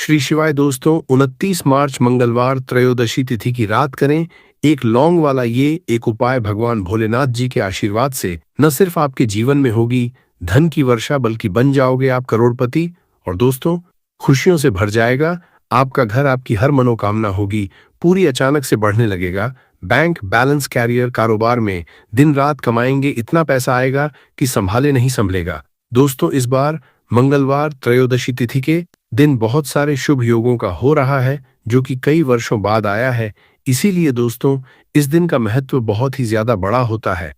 श्री शिवाय दोस्तों, 29 मार्च मंगलवार त्रयोदशी तिथि की रात करें एक लौंग वाला ये एक उपाय। भगवान भोलेनाथ जी के आशीर्वाद से न सिर्फ आपके जीवन में होगी धन की वर्षा, बल्कि बन जाओगे आप करोड़पति। और दोस्तों, खुशियों से भर जाएगा आपका घर, आपकी हर मनोकामना होगी पूरी, अचानक से बढ़ने लगेगा बैंक बैलेंस, कैरियर, कारोबार में दिन रात कमाएंगे, इतना पैसा आएगा कि संभाले नहीं संभलेगा। दोस्तों, इस बार मंगलवार त्रयोदशी तिथि के दिन बहुत सारे शुभ योगों का हो रहा है, जो कि कई वर्षों बाद आया है। इसीलिए दोस्तों, इस दिन का महत्व बहुत ही ज्यादा बड़ा होता है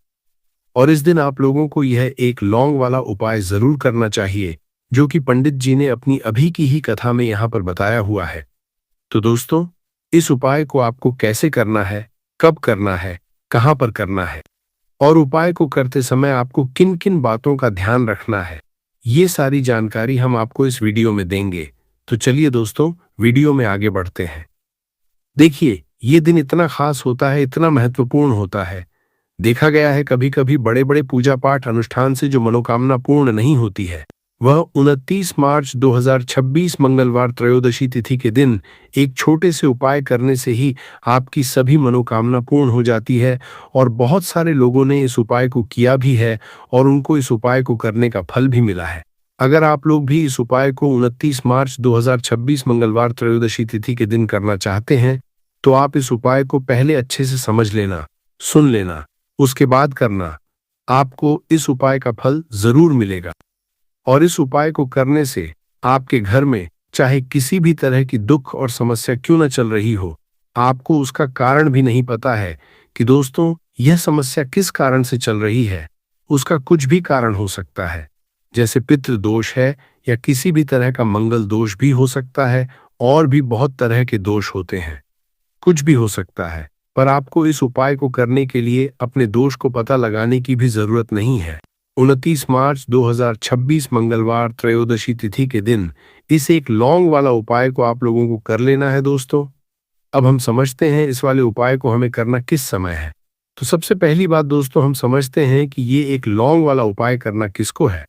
और इस दिन आप लोगों को यह एक लौंग वाला उपाय जरूर करना चाहिए, जो कि पंडित जी ने अपनी अभी की ही कथा में यहाँ पर बताया हुआ है। तो दोस्तों, इस उपाय को आपको कैसे करना है, कब करना है, कहाँ पर करना है और उपाय को करते समय आपको किन किन बातों का ध्यान रखना है, ये सारी जानकारी हम आपको इस वीडियो में देंगे। तो चलिए दोस्तों, वीडियो में आगे बढ़ते हैं। देखिए, ये दिन इतना खास होता है, इतना महत्वपूर्ण होता है। देखा गया है कभी कभी बड़े बड़े पूजा पाठ अनुष्ठान से जो मनोकामना पूर्ण नहीं होती है, वह 29 मार्च 2026 मंगलवार त्रयोदशी तिथि के दिन एक छोटे से उपाय करने से ही आपकी सभी मनोकामना पूर्ण हो जाती है। और बहुत सारे लोगों ने इस उपाय को किया भी है और उनको इस उपाय को करने का फल भी मिला है। अगर आप लोग भी इस उपाय को 29 मार्च 2026 मंगलवार त्रयोदशी तिथि के दिन करना चाहते हैं, तो आप इस उपाय को पहले अच्छे से समझ लेना, सुन लेना, उसके बाद करना। आपको इस उपाय का फल जरूर मिलेगा और इस उपाय को करने से आपके घर में चाहे किसी भी तरह की दुख और समस्या क्यों न चल रही हो, आपको उसका कारण भी नहीं पता है कि दोस्तों यह समस्या किस कारण से चल रही है। उसका कुछ भी कारण हो सकता है, जैसे पितृ दोष है या किसी भी तरह का मंगल दोष भी हो सकता है, और भी बहुत तरह के दोष होते हैं, कुछ भी हो सकता है। पर आपको इस उपाय को करने के लिए अपने दोष को पता लगाने की भी जरूरत नहीं है। 29 मार्च 2026 मंगलवार त्रयोदशी तिथि के दिन इस एक लौंग वाला उपाय को आप लोगों को कर लेना है। दोस्तों, अब हम समझते हैं इस वाले उपाय को हमें करना किस समय है। तो सबसे पहली बात दोस्तों, हम समझते हैं कि ये एक लौंग वाला उपाय करना किसको है।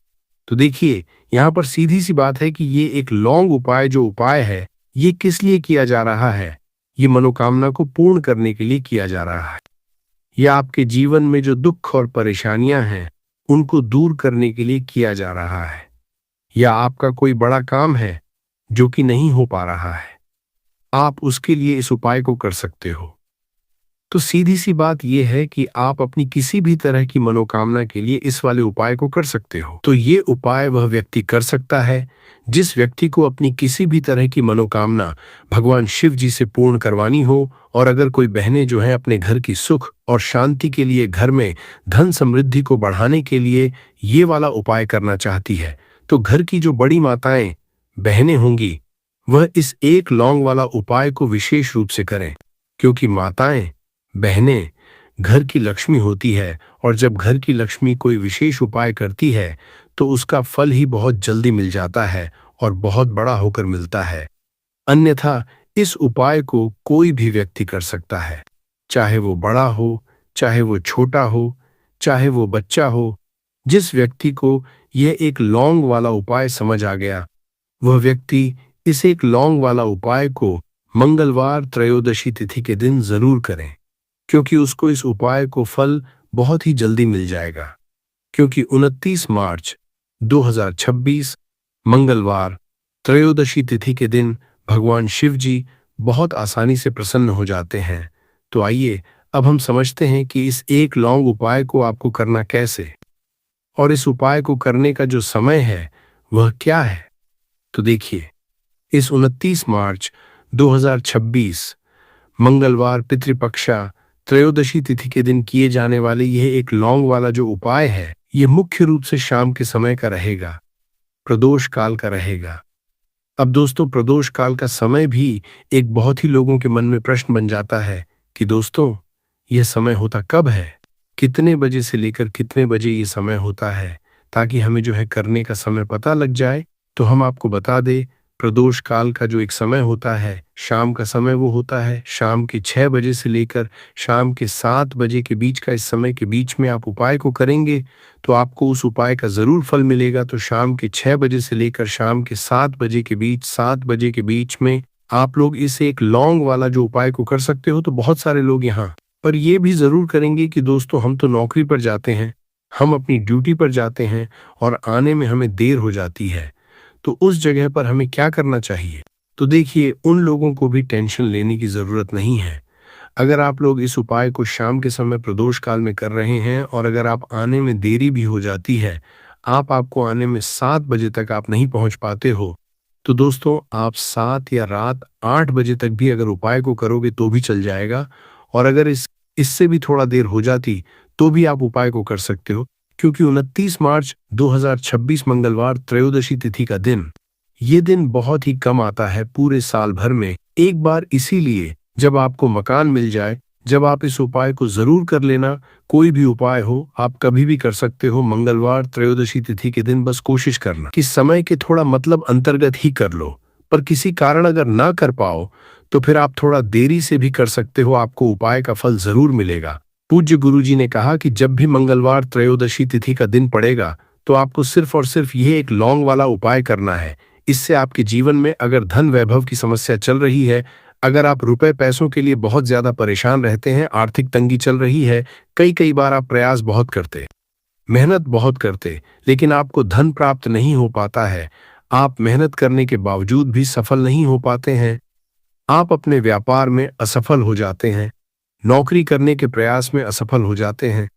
तो देखिए, यहाँ पर सीधी सी बात है कि ये एक लौंग उपाय जो उपाय है, ये किस लिए किया जा रहा है। ये मनोकामना को पूर्ण करने के लिए किया जा रहा है। यह आपके जीवन में जो दुख और परेशानियां हैं, उनको दूर करने के लिए किया जा रहा है। या आपका कोई बड़ा काम है जो कि नहीं हो पा रहा है, आप उसके लिए इस उपाय को कर सकते हो। तो सीधी सी बात यह है कि आप अपनी किसी भी तरह की मनोकामना के लिए इस वाले उपाय को कर सकते हो। तो ये उपाय वह व्यक्ति कर सकता है जिस व्यक्ति को अपनी किसी भी तरह की मनोकामना भगवान शिव जी से पूर्ण करवानी हो। और अगर कोई बहनें जो हैं अपने घर की सुख और शांति के लिए, घर में धन समृद्धि को बढ़ाने के लिए ये वाला उपाय करना चाहती है, तो घर की जो बड़ी माताएं बहनें होंगी, वह इस एक लौंग वाला उपाय को विशेष रूप से करें, क्योंकि माताएं बहनें घर की लक्ष्मी होती है और जब घर की लक्ष्मी कोई विशेष उपाय करती है तो उसका फल ही बहुत जल्दी मिल जाता है और बहुत बड़ा होकर मिलता है। अन्यथा इस उपाय को कोई भी व्यक्ति कर सकता है, चाहे वो बड़ा हो, चाहे वो छोटा हो, चाहे वो बच्चा हो। जिस व्यक्ति को यह एक लौंग वाला उपाय समझ आ गया, वह व्यक्ति इस एक लौंग वाला उपाय को मंगलवार त्रयोदशी तिथि के दिन जरूर करें, क्योंकि उसको इस उपाय को फल बहुत ही जल्दी मिल जाएगा। क्योंकि 29 मार्च 2026 मंगलवार त्रयोदशी तिथि के दिन भगवान शिव जी बहुत आसानी से प्रसन्न हो जाते हैं। तो आइए अब हम समझते हैं कि इस एक लौंग उपाय को आपको करना कैसे, और इस उपाय को करने का जो समय है वह क्या है। तो देखिए, इस 29 मार्च 2026 मंगलवार पितृपक्षा त्रयोदशी तिथि के दिन किए जाने वाले यह एक लौंग वाला जो उपाय है, यह मुख्य रूप से शाम के समय का रहेगा, प्रदोष काल का रहेगा। अब दोस्तों, प्रदोष काल का समय भी एक बहुत ही लोगों के मन में प्रश्न बन जाता है कि दोस्तों यह समय होता कब है, कितने बजे से लेकर कितने बजे ये समय होता है, ताकि हमें जो है करने का समय पता लग जाए। तो हम आपको बता दें, प्रदोष काल का जो एक समय होता है, शाम का समय वो होता है, शाम के 6 बजे से लेकर शाम के 7 बजे के बीच का, इस समय के बीच में आप उपाय को करेंगे तो आपको उस उपाय का ज़रूर फल मिलेगा। तो शाम के 6 बजे से लेकर शाम के 7 बजे के बीच, 7 बजे के बीच में आप लोग इस एक लौंग वाला जो उपाय को कर सकते हो। तो बहुत सारे लोग यहाँ पर ये भी ज़रूर करेंगे कि दोस्तों हम तो नौकरी पर जाते हैं, हम अपनी ड्यूटी पर जाते हैं और आने में हमें देर हो जाती है, तो उस जगह पर हमें क्या करना चाहिए? तो देखिए, उन लोगों को भी टेंशन लेने की ज़रूरत नहीं है। अगर आप लोग इस उपाय को शाम के समय प्रदोष काल में कर रहे हैं और अगर आप आने में देरी भी हो जाती है, आपको आने में 7 बजे तक आप नहीं पहुंच पाते हो, तो दोस्तों आप 7 या रात 8 बजे तक भी अगर उपाय को करोगे तो भी चल जाएगा। और अगर इससे भी थोड़ा देर हो जाती तो भी आप उपाय को कर सकते हो, क्योंकि 29 मार्च 2026 मंगलवार त्रयोदशी तिथि का दिन, ये दिन बहुत ही कम आता है पूरे साल भर में एक बार। इसीलिए जब आपको मकान मिल जाए, जब आप इस उपाय को जरूर कर लेना। कोई भी उपाय हो आप कभी भी कर सकते हो, मंगलवार त्रयोदशी तिथि के दिन बस कोशिश करना कि समय के थोड़ा मतलब अंतर्गत ही कर लो। पर किसी कारण अगर ना कर पाओ तो फिर आप थोड़ा देरी से भी कर सकते हो, आपको उपाय का फल जरूर मिलेगा। पूज्य गुरुजी ने कहा कि जब भी मंगलवार त्रयोदशी तिथि का दिन पड़ेगा तो आपको सिर्फ और सिर्फ यह एक लौंग वाला उपाय करना है। इससे आपके जीवन में अगर धन वैभव की समस्या चल रही है, अगर आप रुपए पैसों के लिए बहुत ज्यादा परेशान रहते हैं, आर्थिक तंगी चल रही है, कई बार आप प्रयास बहुत करते, मेहनत बहुत करते, लेकिन आपको धन प्राप्त नहीं हो पाता है, आप मेहनत करने के बावजूद भी सफल नहीं हो पाते हैं, आप अपने व्यापार में असफल हो जाते हैं, नौकरी करने के प्रयास में असफल हो जाते हैं,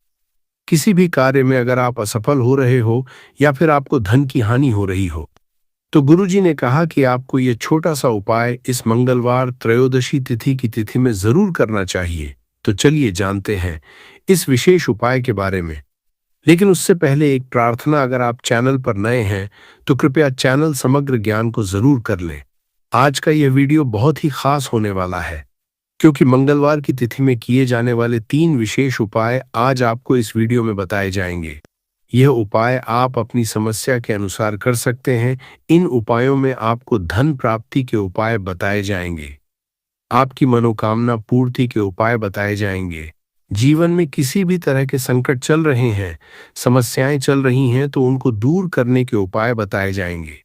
किसी भी कार्य में अगर आप असफल हो रहे हो या फिर आपको धन की हानि हो रही हो, तो गुरुजी ने कहा कि आपको ये छोटा सा उपाय इस मंगलवार त्रयोदशी तिथि की तिथि में जरूर करना चाहिए। तो चलिए जानते हैं इस विशेष उपाय के बारे में। लेकिन उससे पहले एक प्रार्थना, अगर आप चैनल पर नए हैं तो कृपया चैनल समग्र ज्ञान को जरूर कर लें। आज का यह वीडियो बहुत ही खास होने वाला है, क्योंकि मंगलवार की तिथि में किए जाने वाले 3 विशेष उपाय आज आपको इस वीडियो में बताए जाएंगे। यह उपाय आप अपनी समस्या के अनुसार कर सकते हैं। इन उपायों में आपको धन प्राप्ति के उपाय बताए जाएंगे, आपकी मनोकामना पूर्ति के उपाय बताए जाएंगे। जीवन में किसी भी तरह के संकट चल रहे हैं, समस्याएं चल रही हैं, तो उनको दूर करने के उपाय बताए जाएंगे।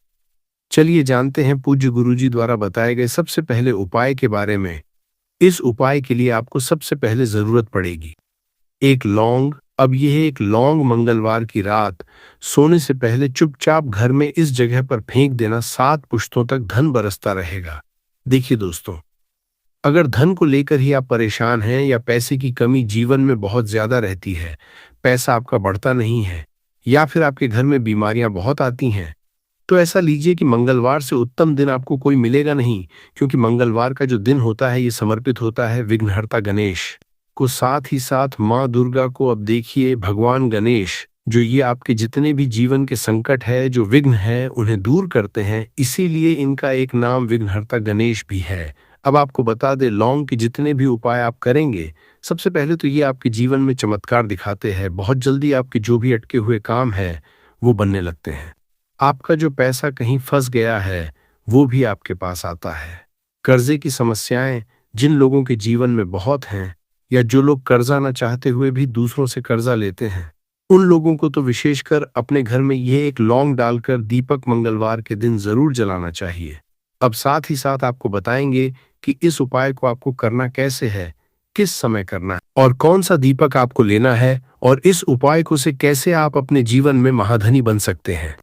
चलिए जानते हैं पूज्य गुरुजी द्वारा बताए गए सबसे पहले उपाय के बारे में। इस उपाय के लिए आपको सबसे पहले जरूरत पड़ेगी एक लौंग। अब यह एक लौंग मंगलवार की रात सोने से पहले चुपचाप घर में इस जगह पर फेंक देना, 7 पुश्तों तक धन बरसता रहेगा। देखिए दोस्तों, अगर धन को लेकर ही आप परेशान हैं या पैसे की कमी जीवन में बहुत ज्यादा रहती है, पैसा आपका बढ़ता नहीं है, या फिर आपके घर में बीमारियां बहुत आती हैं, तो ऐसा लीजिए कि मंगलवार से उत्तम दिन आपको कोई मिलेगा नहीं, क्योंकि मंगलवार का जो दिन होता है ये समर्पित होता है विघ्नहर्ता गणेश को, साथ ही साथ माँ दुर्गा को। अब देखिए, भगवान गणेश जो ये आपके जितने भी जीवन के संकट है, जो विघ्न है, उन्हें दूर करते हैं, इसीलिए इनका एक नाम विघ्नहर्ता गणेश भी है। अब आपको बता दे, लौंग के जितने भी उपाय आप करेंगे, सबसे पहले तो ये आपके जीवन में चमत्कार दिखाते हैं। बहुत जल्दी आपके जो भी अटके हुए काम है वो बनने लगते हैं। आपका जो पैसा कहीं फंस गया है वो भी आपके पास आता है। कर्जे की समस्याएं जिन लोगों के जीवन में बहुत हैं, या जो लोग कर्जा न चाहते हुए भी दूसरों से कर्जा लेते हैं, उन लोगों को तो विशेषकर अपने घर में यह एक लौंग डालकर दीपक मंगलवार के दिन जरूर जलाना चाहिए। अब साथ ही साथ आपको बताएंगे कि इस उपाय को आपको करना कैसे है, किस समय करना है और कौन सा दीपक आपको लेना है, और इस उपाय को से कैसे आप अपने जीवन में महाधनी बन सकते हैं।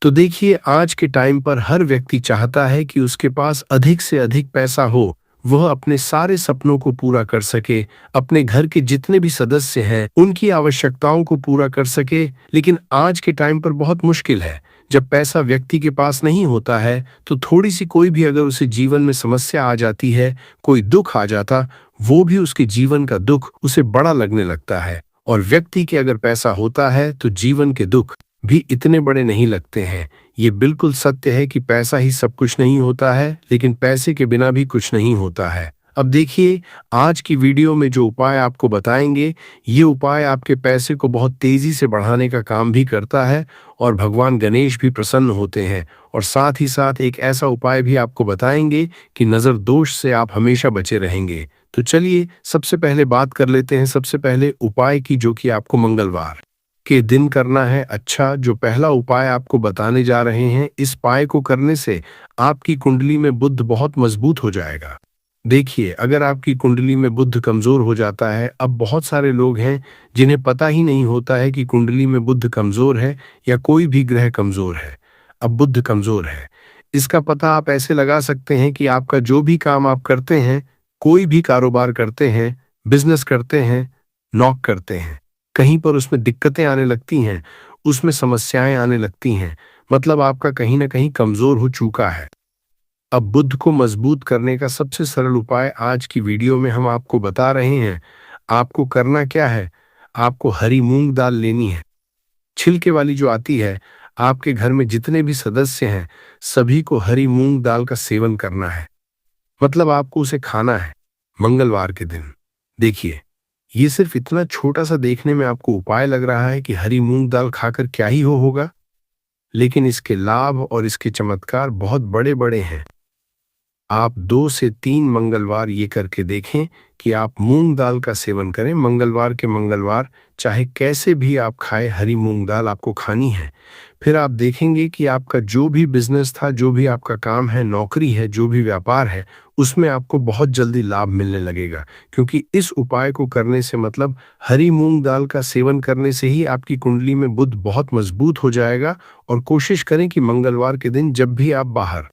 तो देखिए, आज के टाइम पर हर व्यक्ति चाहता है कि उसके पास अधिक से अधिक पैसा हो, वह अपने सारे सपनों को पूरा कर सके, अपने घर के जितने भी सदस्य हैं उनकी आवश्यकताओं को पूरा कर सके। लेकिन आज के टाइम पर बहुत मुश्किल है। जब पैसा व्यक्ति के पास नहीं होता है तो थोड़ी सी कोई भी अगर उसे जीवन में समस्या आ जाती है, कोई दुख आ जाता, वो भी उसके जीवन का दुख उसे बड़ा लगने लगता है। और व्यक्ति के अगर पैसा होता है तो जीवन के दुख भी इतने बड़े नहीं लगते हैं। ये बिल्कुल सत्य है कि पैसा ही सब कुछ नहीं होता है, लेकिन पैसे के बिना भी कुछ नहीं होता है। अब देखिए, आज की वीडियो में जो उपाय आपको बताएंगे, ये उपाय आपके पैसे को बहुत तेजी से बढ़ाने का काम भी करता है और भगवान गणेश भी प्रसन्न होते हैं। और साथ ही साथ एक ऐसा उपाय भी आपको बताएंगे कि नज़र दोष से आप हमेशा बचे रहेंगे। तो चलिए सबसे पहले बात कर लेते हैं सबसे पहले उपाय की, जो कि आपको मंगलवार के दिन करना है। अच्छा, जो पहला उपाय आपको बताने जा रहे हैं, इस उपाय को करने से आपकी कुंडली में बुध बहुत मजबूत हो जाएगा। देखिए, अगर आपकी कुंडली में बुध कमजोर हो जाता है, अब बहुत सारे लोग हैं जिन्हें पता ही नहीं होता है कि कुंडली में बुध कमजोर है या कोई भी ग्रह कमजोर है। अब बुध कमजोर है, इसका पता आप ऐसे लगा सकते हैं कि आपका जो भी काम आप करते हैं, कोई भी कारोबार करते हैं, बिजनेस करते हैं, नौक करते हैं, कहीं पर उसमें दिक्कतें आने लगती हैं, उसमें समस्याएं आने लगती हैं, मतलब आपका कहीं ना कहीं कमजोर हो चुका है। अब बुध को मजबूत करने का सबसे सरल उपाय आज की वीडियो में हम आपको बता रहे हैं। आपको करना क्या है, आपको हरी मूंग दाल लेनी है, छिलके वाली जो आती है। आपके घर में जितने भी सदस्य हैं, सभी को हरी मूंग दाल का सेवन करना है, मतलब आपको उसे खाना है मंगलवार के दिन। देखिए, ये सिर्फ इतना छोटा सा देखने में आपको उपाय लग रहा है कि हरी मूंग दाल खाकर क्या ही होगा, लेकिन इसके लाभ और इसके चमत्कार बहुत बड़े बड़े हैं। आप 2 से 3 मंगलवार ये करके देखें कि आप मूंग दाल का सेवन करें मंगलवार के मंगलवार, चाहे कैसे भी आप खाएं, हरी मूंग दाल आपको खानी है। फिर आप देखेंगे कि आपका जो भी बिजनेस था, जो भी आपका काम है, नौकरी है, जो भी व्यापार है, उसमें आपको बहुत जल्दी लाभ मिलने लगेगा। क्योंकि इस उपाय को करने से, मतलब हरी मूंग दाल का सेवन करने से ही आपकी कुंडली में बुध बहुत मजबूत हो जाएगा। और कोशिश करें कि मंगलवार के दिन जब भी आप बाहर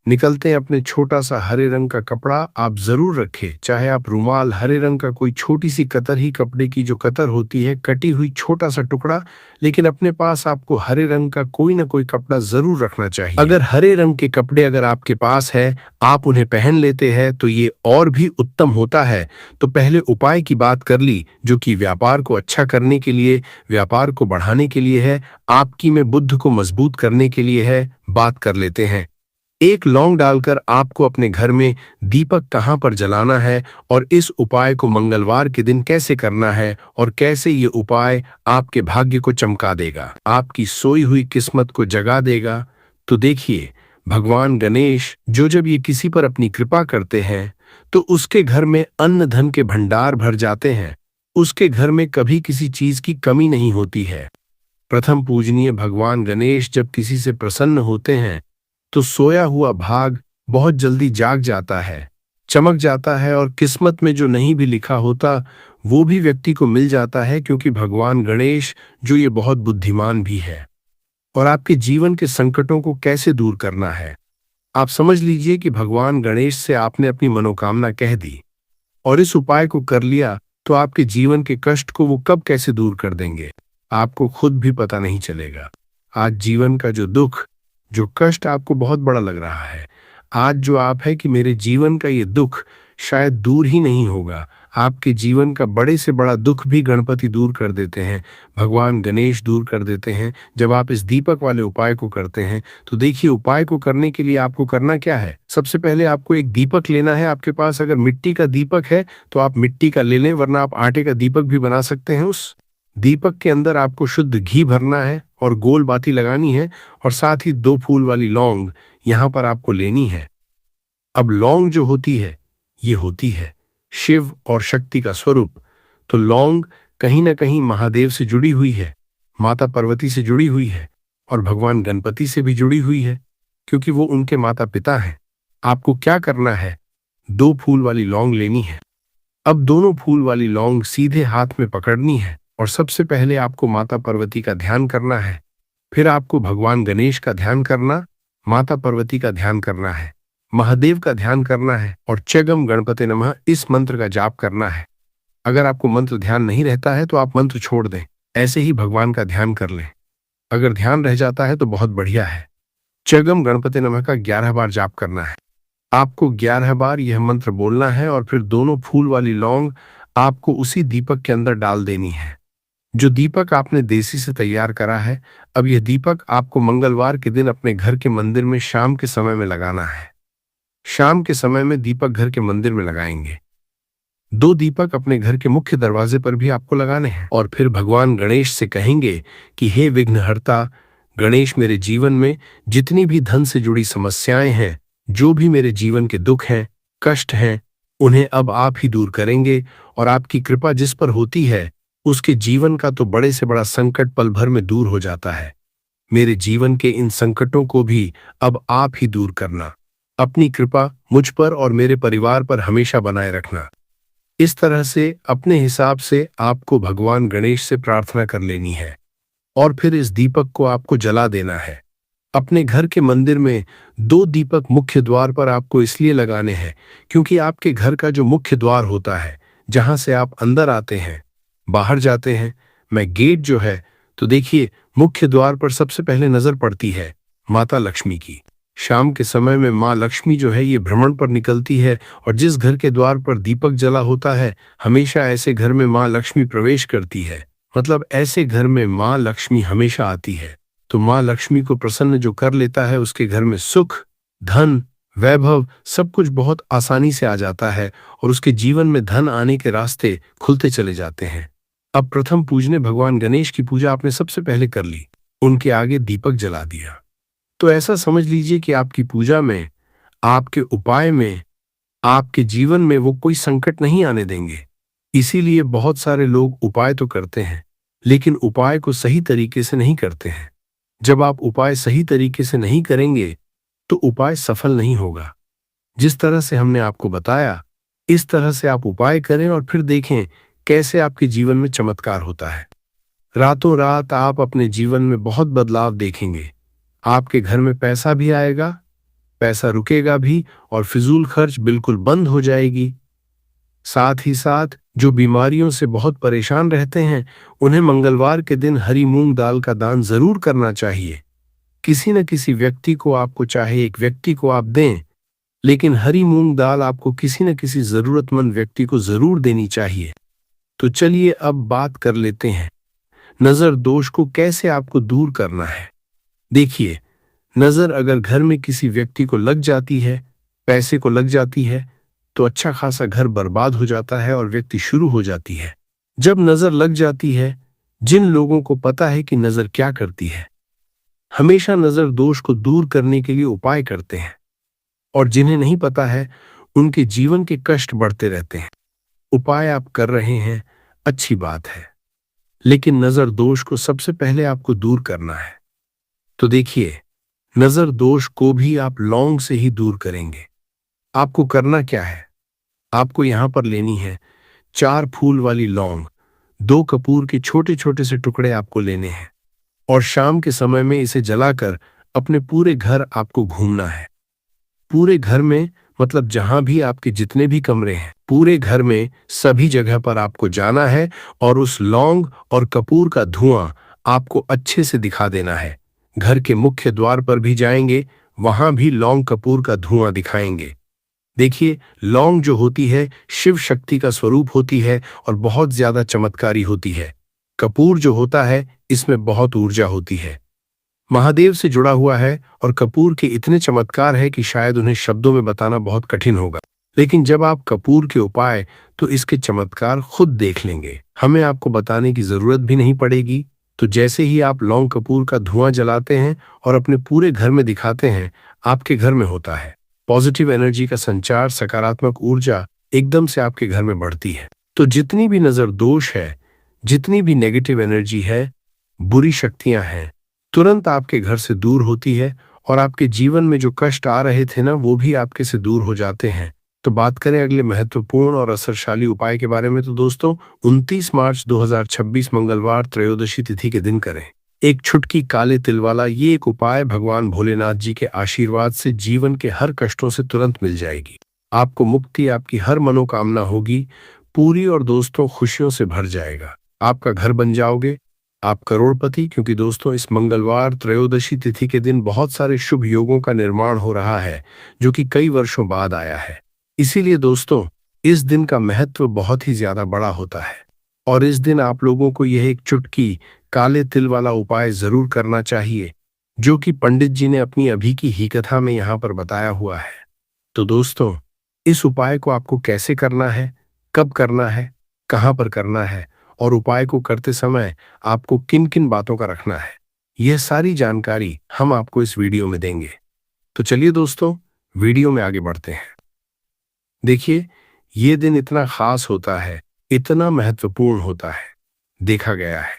निकलते हैं, अपने छोटा सा हरे रंग का कपड़ा आप जरूर रखें, चाहे आप रुमाल, हरे रंग का कोई छोटी सी कतर ही, कपड़े की जो कतर होती है, कटी हुई छोटा सा टुकड़ा, लेकिन अपने पास आपको हरे रंग का कोई ना कोई कपड़ा जरूर रखना चाहिए। अगर हरे रंग के कपड़े अगर आपके पास है, आप उन्हें पहन लेते हैं, तो ये और भी उत्तम होता है। तो पहले उपाय की बात कर ली, जो कि व्यापार को अच्छा करने के लिए, व्यापार को बढ़ाने के लिए है, आपकी में बुद्ध को मजबूत करने के लिए है। बात कर लेते हैं। एक लौंग डालकर आपको अपने घर में दीपक कहाँ पर जलाना है और इस उपाय को मंगलवार के दिन कैसे करना है और कैसे ये उपाय आपके भाग्य को चमका देगा, आपकी सोई हुई किस्मत को जगा देगा। तो देखिए, भगवान गणेश जो जब ये किसी पर अपनी कृपा करते हैं, तो उसके घर में अन्न धन के भंडार भर जाते हैं, उसके घर में कभी किसी चीज की कमी नहीं होती है। प्रथम पूजनीय भगवान गणेश जब किसी से प्रसन्न होते हैं, तो सोया हुआ भाग बहुत जल्दी जाग जाता है, चमक जाता है, और किस्मत में जो नहीं भी लिखा होता, वो भी व्यक्ति को मिल जाता है। क्योंकि भगवान गणेश जो ये बहुत बुद्धिमान भी है। और आपके जीवन के संकटों को कैसे दूर करना है, आप समझ लीजिए कि भगवान गणेश से आपने अपनी मनोकामना कह दी और इस उपाय को कर लिया, तो आपके जीवन के कष्ट को वो कब कैसे दूर कर देंगे, आपको खुद भी पता नहीं चलेगा। आज जीवन का जो दुख, जो कष्ट आपको बहुत बड़ा लग रहा है, आज जो आप है कि मेरे जीवन का ये दुख शायद दूर ही नहीं होगा, आपके जीवन का बड़े से बड़ा दुख भी गणपति दूर कर देते हैं, भगवान गणेश दूर कर देते हैं, जब आप इस दीपक वाले उपाय को करते हैं। तो देखिए, उपाय को करने के लिए आपको करना क्या है, सबसे पहले आपको एक दीपक लेना है। आपके पास अगर मिट्टी का दीपक है तो आप मिट्टी का ले लें, वरना आप आटे का दीपक भी बना सकते हैं। उस दीपक के अंदर आपको शुद्ध घी भरना है और गोल बाती लगानी है, और साथ ही 2 फूल वाली लौंग यहां पर आपको लेनी है। अब लौंग जो होती है, ये होती है शिव और शक्ति का स्वरूप। तो लौंग कहीं ना कहीं महादेव से जुड़ी हुई है, माता पार्वती से जुड़ी हुई है, और भगवान गणपति से भी जुड़ी हुई है, क्योंकि वो उनके माता पिता हैं। आपको क्या करना है, 2 फूल वाली लौंग लेनी है। अब दोनों फूल वाली लौंग सीधे हाथ में पकड़नी है, और सबसे पहले आपको माता पार्वती का ध्यान करना है, फिर आपको भगवान गणेश का ध्यान करना, माता पार्वती का ध्यान करना है, महादेव का ध्यान करना है, और चगम गणपति नमः इस मंत्र का जाप करना है। अगर आपको मंत्र ध्यान नहीं रहता है तो आप मंत्र छोड़ दें, ऐसे ही भगवान का ध्यान कर लें। अगर ध्यान रह जाता है तो बहुत बढ़िया है। चगम गणपति नमः का 11 बार जाप करना है। आपको 11 बार यह मंत्र बोलना है, और फिर दोनों फूल वाली लौंग आपको उसी दीपक के अंदर डाल देनी है, जो दीपक आपने देसी से तैयार करा है। अब यह दीपक आपको मंगलवार के दिन अपने घर के मंदिर में शाम के समय में लगाना है। शाम के समय में दीपक घर के मंदिर में लगाएंगे। 2 दीपक अपने घर के मुख्य दरवाजे पर भी आपको लगाने हैं और फिर भगवान गणेश से कहेंगे कि हे विघ्नहर्ता गणेश, मेरे जीवन में जितनी भी धन से जुड़ी समस्याएं हैं, जो भी मेरे जीवन के दुख हैं, कष्ट हैं, उन्हें अब आप ही दूर करेंगे और आपकी कृपा जिस पर होती है उसके जीवन का तो बड़े से बड़ा संकट पल भर में दूर हो जाता है। मेरे जीवन के इन संकटों को भी अब आप ही दूर करना। अपनी कृपा मुझ पर और मेरे परिवार पर हमेशा बनाए रखना। इस तरह से अपने हिसाब से आपको भगवान गणेश से प्रार्थना कर लेनी है और फिर इस दीपक को आपको जला देना है। अपने घर के मंदिर में 2 दीपक मुख्य द्वार पर आपको इसलिए लगाने हैं क्योंकि आपके घर का जो मुख्य द्वार होता है, जहां से आप अंदर आते हैं, बाहर जाते हैं, मैं गेट जो है, तो देखिए मुख्य द्वार पर सबसे पहले नजर पड़ती है माता लक्ष्मी की। शाम के समय में माँ लक्ष्मी जो है ये भ्रमण पर निकलती है और जिस घर के द्वार पर दीपक जला होता है, हमेशा ऐसे घर में माँ लक्ष्मी प्रवेश करती है। मतलब ऐसे घर में माँ लक्ष्मी हमेशा आती है। तो माँ लक्ष्मी को प्रसन्न जो कर लेता है, उसके घर में सुख, धन, वैभव सब कुछ बहुत आसानी से आ जाता है और उसके जीवन में धन आने के रास्ते खुलते चले जाते हैं। अब प्रथम पूजने भगवान गणेश की पूजा आपने सबसे पहले कर ली, उनके आगे दीपक जला दिया। तो ऐसा समझ लीजिए कि आपकी पूजा में, आपके उपाय में, आपके जीवन में वो कोई संकट नहीं आने देंगे। इसीलिए बहुत सारे लोग उपाय तो करते हैं, लेकिन उपाय को सही तरीके से नहीं करते हैं। जब आप उपाय सही तरीके से नहीं करेंगे तो उपाय सफल नहीं होगा। जिस तरह से हमने आपको बताया, इस तरह से आप उपाय करें और फिर देखें कैसे आपके जीवन में चमत्कार होता है। रातों रात आप अपने जीवन में बहुत बदलाव देखेंगे। आपके घर में पैसा भी आएगा, पैसा रुकेगा भी और फिजूल खर्च बिल्कुल बंद हो जाएगी। साथ ही साथ जो बीमारियों से बहुत परेशान रहते हैं, उन्हें मंगलवार के दिन हरी मूंग दाल का दान जरूर करना चाहिए। किसी न किसी व्यक्ति को आपको, चाहे एक व्यक्ति को आप दें, लेकिन हरी मूंग दाल आपको किसी न किसी जरूरतमंद व्यक्ति को जरूर देनी चाहिए। तो चलिए अब बात कर लेते हैं नजर दोष को कैसे आपको दूर करना है। देखिए, नजर अगर घर में किसी व्यक्ति को लग जाती है, पैसे को लग जाती है, तो अच्छा खासा घर बर्बाद हो जाता है और व्यक्ति शुरू हो जाती है। जब नजर लग जाती है, जिन लोगों को पता है कि नजर क्या करती है, हमेशा नजर दोष को दूर करने के लिए उपाय करते हैं, और जिन्हें नहीं पता है उनके जीवन के कष्ट बढ़ते रहते हैं। उपाय आप कर रहे हैं, अच्छी बात है, लेकिन नजर दोष को सबसे पहले आपको दूर करना है। तो देखिए, नजर दोष को भी आप लौंग से ही दूर करेंगे। आपको करना क्या है, आपको यहां पर लेनी है 4 फूल वाली लौंग, 2 कपूर के छोटे छोटे से टुकड़े आपको लेने हैं और शाम के समय में इसे जलाकर अपने पूरे घर आपको घूमना है। पूरे घर में, मतलब जहां भी आपके जितने भी कमरे हैं, पूरे घर में सभी जगह पर आपको जाना है और उस लौंग और कपूर का धुआं आपको अच्छे से दिखा देना है। घर के मुख्य द्वार पर भी जाएंगे, वहां भी लौंग कपूर का धुआं दिखाएंगे। देखिए, लौंग जो होती है शिव शक्ति का स्वरूप होती है और बहुत ज्यादा चमत्कारी होती है। कपूर जो होता है इसमें बहुत ऊर्जा होती है, महादेव से जुड़ा हुआ है और कपूर के इतने चमत्कार है कि शायद उन्हें शब्दों में बताना बहुत कठिन होगा। लेकिन जब आप कपूर के उपाय, तो इसके चमत्कार खुद देख लेंगे, हमें आपको बताने की जरूरत भी नहीं पड़ेगी। तो जैसे ही आप लौंग कपूर का धुआं जलाते हैं और अपने पूरे घर में दिखाते हैं, आपके घर में होता है पॉजिटिव एनर्जी का संचार, सकारात्मक ऊर्जा एकदम से आपके घर में बढ़ती है। तो जितनी भी नजर दोष है, जितनी भी नेगेटिव एनर्जी है, बुरी शक्तियां हैं, तुरंत आपके घर से दूर होती है और आपके जीवन में जो कष्ट आ रहे थे ना, वो भी आपके से दूर हो जाते हैं। तो बात करें अगले महत्वपूर्ण और असरशाली उपाय के बारे में, तो दोस्तों 29 मार्च 2026 मंगलवार त्रयोदशी तिथि के दिन करें एक छुटकी काले तिल वाला ये एक उपाय। भगवान भोलेनाथ जी के आशीर्वाद से जीवन के हर कष्टों से तुरंत मिल जाएगी, आपको मुक्ति, आपकी हर मनोकामना होगी पूरी और दोस्तों खुशियों से भर जाएगा। आपका घर बन जाओगे, आप करोड़पति। क्योंकि दोस्तों इस मंगलवार त्रयोदशी तिथि के दिन बहुत सारे शुभ योगों का निर्माण हो रहा है, जो कि कई वर्षों बाद आया है। इसीलिए दोस्तों इस दिन का महत्व बहुत ही ज्यादा बड़ा होता है और इस दिन आप लोगों को यह एक चुटकी काले तिल वाला उपाय जरूर करना चाहिए, जो कि पंडित जी ने अपनी अभी की ही कथा में यहाँ पर बताया हुआ है। तो दोस्तों, इस उपाय को आपको कैसे करना है, कब करना है, कहाँ पर करना है और उपाय को करते समय आपको किन किन बातों का रखना है, यह सारी जानकारी हम आपको इस वीडियो में देंगे। तो चलिए दोस्तों, वीडियो में आगे बढ़ते हैं। देखिए, ये दिन इतना खास होता है, इतना महत्वपूर्ण होता है। देखा गया है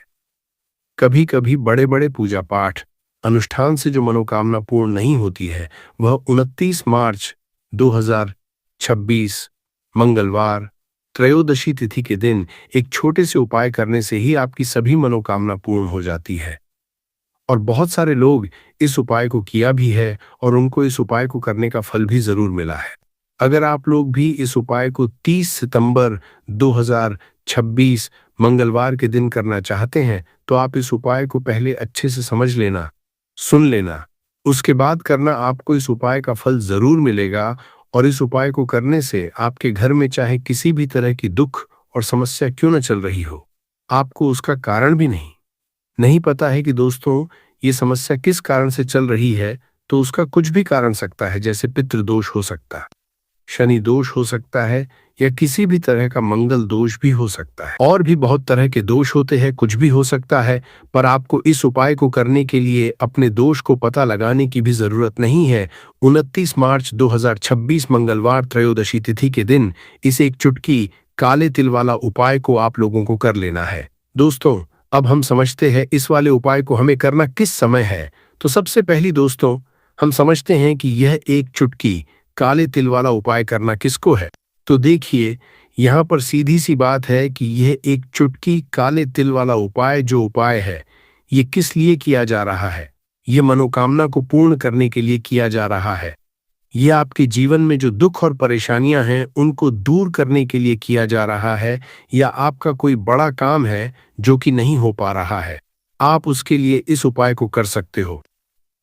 कभी कभी बड़े बड़े पूजा पाठ अनुष्ठान से जो मनोकामना पूर्ण नहीं होती है, वह 29 मार्च 2026 मंगलवार त्रयोदशी तिथि के दिन एक छोटे से उपाय करने से ही आपकी सभी मनोकामना पूर्ण हो जाती है। और बहुत सारे लोग इस उपाय को किया भी है और उनको इस उपाय को करने का फल भी जरूर मिला है। अगर आप लोग भी इस उपाय को 30 सितंबर 2026 मंगलवार के दिन करना चाहते हैं, तो आप इस उपाय को पहले अच्छे से समझ लेना, सुन लेना, उसके बाद करना। आपको इस उपाय का फल जरूर मिलेगा और इस उपाय को करने से आपके घर में चाहे किसी भी तरह की दुख और समस्या क्यों न चल रही हो, आपको उसका कारण भी नहीं पता है कि दोस्तों ये समस्या किस कारण से चल रही है, तो उसका कुछ भी कारण सकता है। जैसे पितृदोष हो सकता है, शनि दोष हो सकता है, या किसी भी तरह का मंगल दोष भी हो सकता है। और भी बहुत तरह के दोष होते हैं, कुछ भी हो सकता है। पर आपको इस उपाय को करने के लिए अपने दोष को पता लगाने की भी जरूरत नहीं है। 29 मार्च 2026 मंगलवार त्रयोदशी तिथि के दिन इस एक चुटकी काले तिल वाला उपाय को आप लोगों को कर लेना है। दोस्तों, अब हम समझते हैं इस वाले उपाय को हमें करना किस समय है। तो सबसे पहली दोस्तों, हम समझते हैं कि यह एक चुटकी काले तिल वाला उपाय करना किसको है। तो देखिए, यहाँ पर सीधी सी बात है कि यह एक चुटकी काले तिल वाला उपाय जो उपाय है, ये किस लिए किया जा रहा है। ये मनोकामना को पूर्ण करने के लिए किया जा रहा है। यह आपके जीवन में जो दुख और परेशानियां हैं उनको दूर करने के लिए किया जा रहा है, या आपका कोई बड़ा काम है जो कि नहीं हो पा रहा है, आप उसके लिए इस उपाय को कर सकते हो।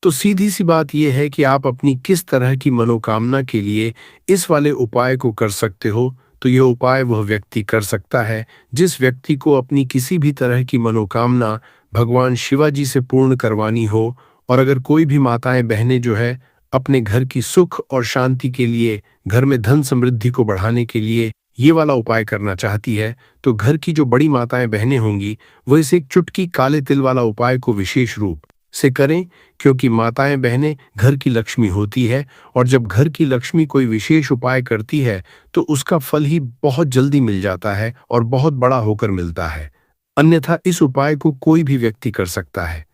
तो सीधी सी बात यह है कि आप अपनी किस तरह की मनोकामना के लिए इस वाले उपाय को कर सकते हो। तो यह उपाय वह व्यक्ति कर सकता है जिस व्यक्ति को अपनी किसी भी तरह की मनोकामना भगवान शिवाजी से पूर्ण करवानी हो। और अगर कोई भी माताएं बहनें जो है अपने घर की सुख और शांति के लिए, घर में धन समृद्धि को बढ़ाने के लिए ये वाला उपाय करना चाहती है, तो घर की जो बड़ी माताएं बहनें होंगी वह इस एक चुटकी काले तिल वाला उपाय को विशेष रूप से करें। क्योंकि माताएं बहनें घर की लक्ष्मी होती है, और जब घर की लक्ष्मी कोई विशेष उपाय करती है तो उसका फल ही बहुत जल्दी मिल जाता है और बहुत बड़ा होकर मिलता है। अन्यथा इस उपाय को कोई भी व्यक्ति कर सकता है,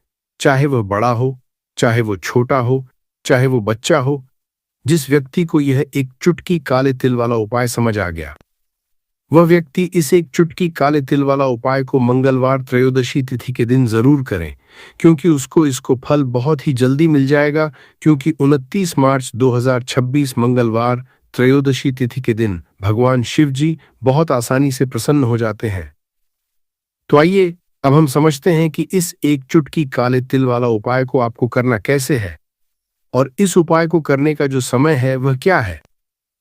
चाहे वह बड़ा हो, चाहे वो छोटा हो, चाहे वो बच्चा हो। जिस व्यक्ति को यह एक चुटकी काले तिल वाला उपाय समझ आ गया, वह व्यक्ति इस एक चुटकी काले तिल वाला उपाय को मंगलवार त्रयोदशी तिथि के दिन जरूर करें, क्योंकि उसको इसको फल बहुत ही जल्दी मिल जाएगा। क्योंकि 29 मार्च 2026 मंगलवार त्रयोदशी तिथि के दिन भगवान शिव जी बहुत आसानी से प्रसन्न हो जाते हैं। तो आइए अब हम समझते हैं कि इस एक चुटकी काले तिल वाला उपाय को आपको करना कैसे है और इस उपाय को करने का जो समय है वह क्या है।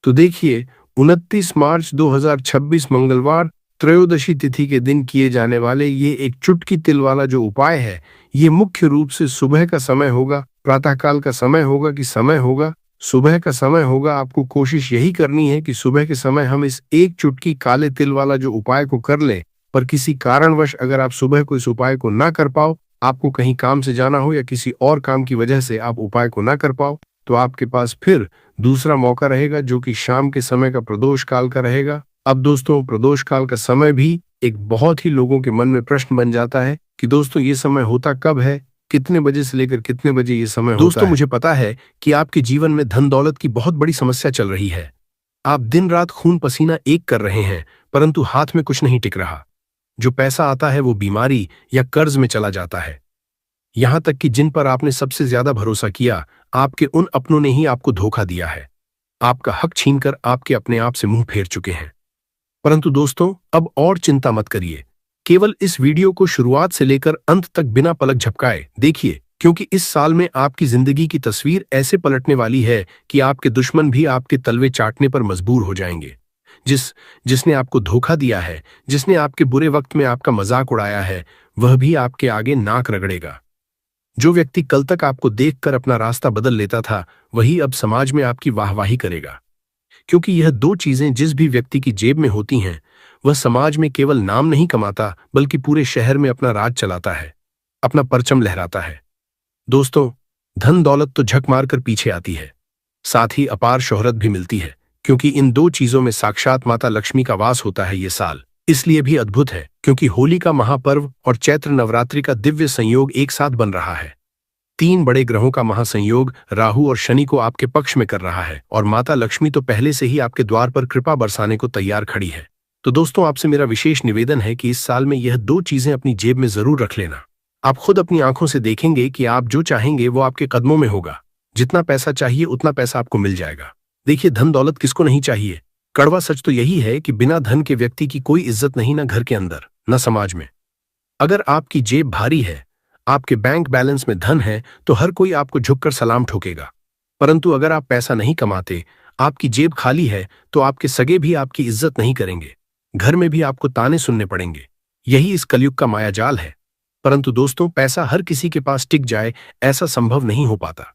तो देखिए, 29 मार्च 2026 मंगलवार त्रयोदशी तिथि के दिन किए जाने वाले ये एक चुटकी तिल वाला जो उपाय है, ये मुख्य रूप से सुबह का समय होगा, प्रातःकाल का समय होगा कि समय होगा, सुबह का समय होगा। आपको कोशिश यही करनी है कि सुबह के समय हम इस एक चुटकी काले तिल वाला जो उपाय को कर लें। पर किसी कारणवश अगर आप सुबह को इस उपाय को ना कर पाओ, आपको कहीं काम से जाना हो या किसी और काम की वजह से आप उपाय को ना कर पाओ, तो आपके पास फिर दूसरा मौका रहेगा जो कि शाम के समय का प्रदोष काल का रहेगा। अब दोस्तों, प्रदोष काल का समय भी एक बहुत ही लोगों के मन में प्रश्न बन जाता है कि दोस्तों ये समय होता कब है, कितने बजे से लेकर कितने बजे ये समय होता है। दोस्तों, मुझे पता है कि आपके जीवन में धन दौलत की बहुत बड़ी समस्या चल रही है। आप दिन रात खून पसीना एक कर रहे हैं, परंतु हाथ में कुछ नहीं टिक रहा। जो पैसा आता है वो बीमारी या कर्ज में चला जाता है। यहां तक कि जिन पर आपने सबसे ज्यादा भरोसा किया, आपके उन अपनों ने ही आपको धोखा दिया है, आपका हक छीनकर आपके अपने आप से मुंह फेर चुके हैं। परंतु दोस्तों, अब और चिंता मत करिए। केवल इस वीडियो को शुरुआत से लेकर अंत तक बिना पलक झपकाए देखिए, क्योंकि इस साल में आपकी जिंदगी की तस्वीर ऐसे पलटने वाली है कि आपके दुश्मन भी आपके तलवे चाटने पर मजबूर हो जाएंगे। जिसने आपको धोखा दिया है, जिसने आपके बुरे वक्त में आपका मजाक उड़ाया है, वह भी आपके आगे नाक रगड़ेगा। जो व्यक्ति कल तक आपको देखकर अपना रास्ता बदल लेता था, वही अब समाज में आपकी वाहवाही करेगा। क्योंकि यह दो चीजें जिस भी व्यक्ति की जेब में होती हैं, वह समाज में केवल नाम नहीं कमाता बल्कि पूरे शहर में अपना राज चलाता है, अपना परचम लहराता है। दोस्तों, धन दौलत तो झक मार कर पीछे आती है, साथ ही अपार शोहरत भी मिलती है, क्योंकि इन दो चीजों में साक्षात माता लक्ष्मी का वास होता है। ये साल इसलिए भी अद्भुत है क्योंकि होली का महापर्व और चैत्र नवरात्रि का दिव्य संयोग एक साथ बन रहा है। तीन बड़े ग्रहों का महासंयोग राहु और शनि को आपके पक्ष में कर रहा है और माता लक्ष्मी तो पहले से ही आपके द्वार पर कृपा बरसाने को तैयार खड़ी है। तो दोस्तों, आपसे मेरा विशेष निवेदन है कि इस साल में यह दो चीजें अपनी जेब में जरूर रख लेना। आप खुद अपनी आंखों से देखेंगे कि आप जो चाहेंगे वो आपके कदमों में होगा। जितना पैसा चाहिए उतना पैसा आपको मिल जाएगा। देखिए, धन दौलत किसको नहीं चाहिए। कड़वा सच तो यही है कि बिना धन के व्यक्ति की कोई इज्जत नहीं, ना घर के अंदर न समाज में। अगर आपकी जेब भारी है, आपके बैंक बैलेंस में धन है, तो हर कोई आपको झुककर सलाम ठोकेगा। परंतु अगर आप पैसा नहीं कमाते, आपकी जेब खाली है, तो आपके सगे भी आपकी इज्जत नहीं करेंगे, घर में भी आपको ताने सुनने पड़ेंगे। यही इस कलयुग का मायाजाल है। परंतु दोस्तों, पैसा हर किसी के पास टिक जाए ऐसा संभव नहीं हो पाता,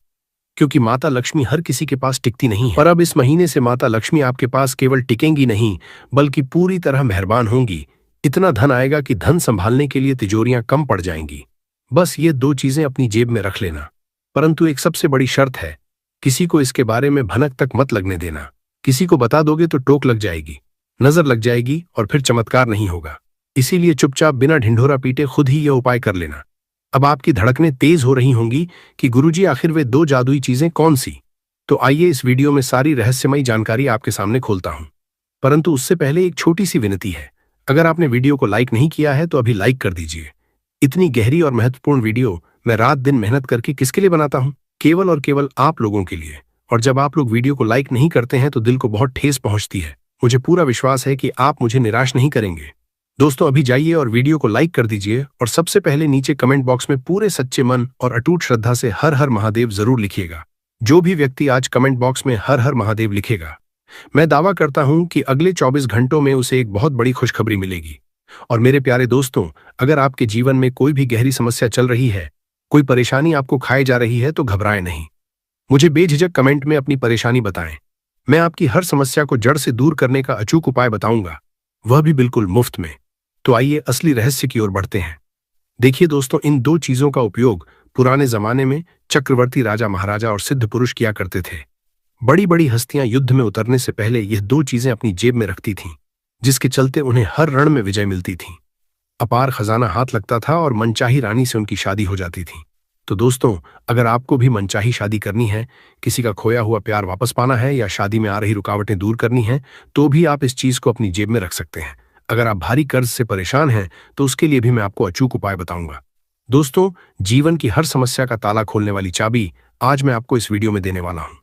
क्योंकि माता लक्ष्मी हर किसी के पास टिकती नहीं है। पर अब इस महीने से माता लक्ष्मी आपके पास केवल टिकेंगी नहीं, बल्कि पूरी तरह मेहरबान होंगी। इतना धन आएगा कि धन संभालने के लिए तिजोरियां कम पड़ जाएंगी। बस ये दो चीजें अपनी जेब में रख लेना। परंतु एक सबसे बड़ी शर्त है, किसी को इसके बारे में भनक तक मत लगने देना। किसी को बता दोगे तो टोक लग जाएगी, नजर लग जाएगी और फिर चमत्कार नहीं होगा। इसीलिए चुपचाप बिना ढिंढोरा पीटे खुद ही यह उपाय कर लेना। अब आपकी धड़कनें तेज हो रही होंगी कि गुरुजी, आखिर वे दो जादुई चीजें कौन सी? तो आइए इस वीडियो में सारी रहस्यमयी जानकारी आपके सामने खोलता हूं। परंतु उससे पहले एक छोटी सी विनती है, अगर आपने वीडियो को लाइक नहीं किया है तो अभी लाइक कर दीजिए। इतनी गहरी और महत्वपूर्ण वीडियो मैं रात दिन मेहनत करके किसके लिए बनाता हूं? केवल और केवल आप लोगों के लिए। और जब आप लोग वीडियो को लाइक नहीं करते हैं तो दिल को बहुत ठेस पहुंचती है। मुझे पूरा विश्वास है कि आप मुझे निराश नहीं करेंगे। दोस्तों, अभी जाइए और वीडियो को लाइक कर दीजिए और सबसे पहले नीचे कमेंट बॉक्स में पूरे सच्चे मन और अटूट श्रद्धा से हर हर महादेव जरूर लिखिएगा। जो भी व्यक्ति आज कमेंट बॉक्स में हर हर महादेव लिखेगा, मैं दावा करता हूं कि अगले 24 घंटों में उसे एक बहुत बड़ी खुशखबरी मिलेगी। और मेरे प्यारे दोस्तों, अगर आपके जीवन में कोई भी गहरी समस्या चल रही है, कोई परेशानी आपको खाए जा रही है, तो घबराएं नहीं। मुझे बेझिझक कमेंट में अपनी परेशानी बताएं। मैं आपकी हर समस्या को जड़ से दूर करने का अचूक उपाय बताऊंगा, वह भी बिल्कुल मुफ्त में। तो आइए असली रहस्य की ओर बढ़ते हैं। देखिए दोस्तों, इन दो चीजों का उपयोग पुराने जमाने में चक्रवर्ती राजा महाराजा और सिद्ध पुरुष किया करते थे। बड़ी बड़ी हस्तियां युद्ध में उतरने से पहले यह दो चीजें अपनी जेब में रखती थीं, जिसके चलते उन्हें हर रण में विजय मिलती थी, अपार खजाना हाथ लगता था और मनचाही रानी से उनकी शादी हो जाती थी। तो दोस्तों, अगर आपको भी मनचाही शादी करनी है, किसी का खोया हुआ प्यार वापस पाना है या शादी में आ रही रुकावटें दूर करनी है, तो भी आप इस चीज को अपनी जेब में रख सकते हैं। अगर आप भारी कर्ज से परेशान हैं तो उसके लिए भी मैं आपको अचूक उपाय बताऊंगा। दोस्तों, जीवन की हर समस्या का ताला खोलने वाली चाबी आज मैं आपको इस वीडियो में देने वाला हूं।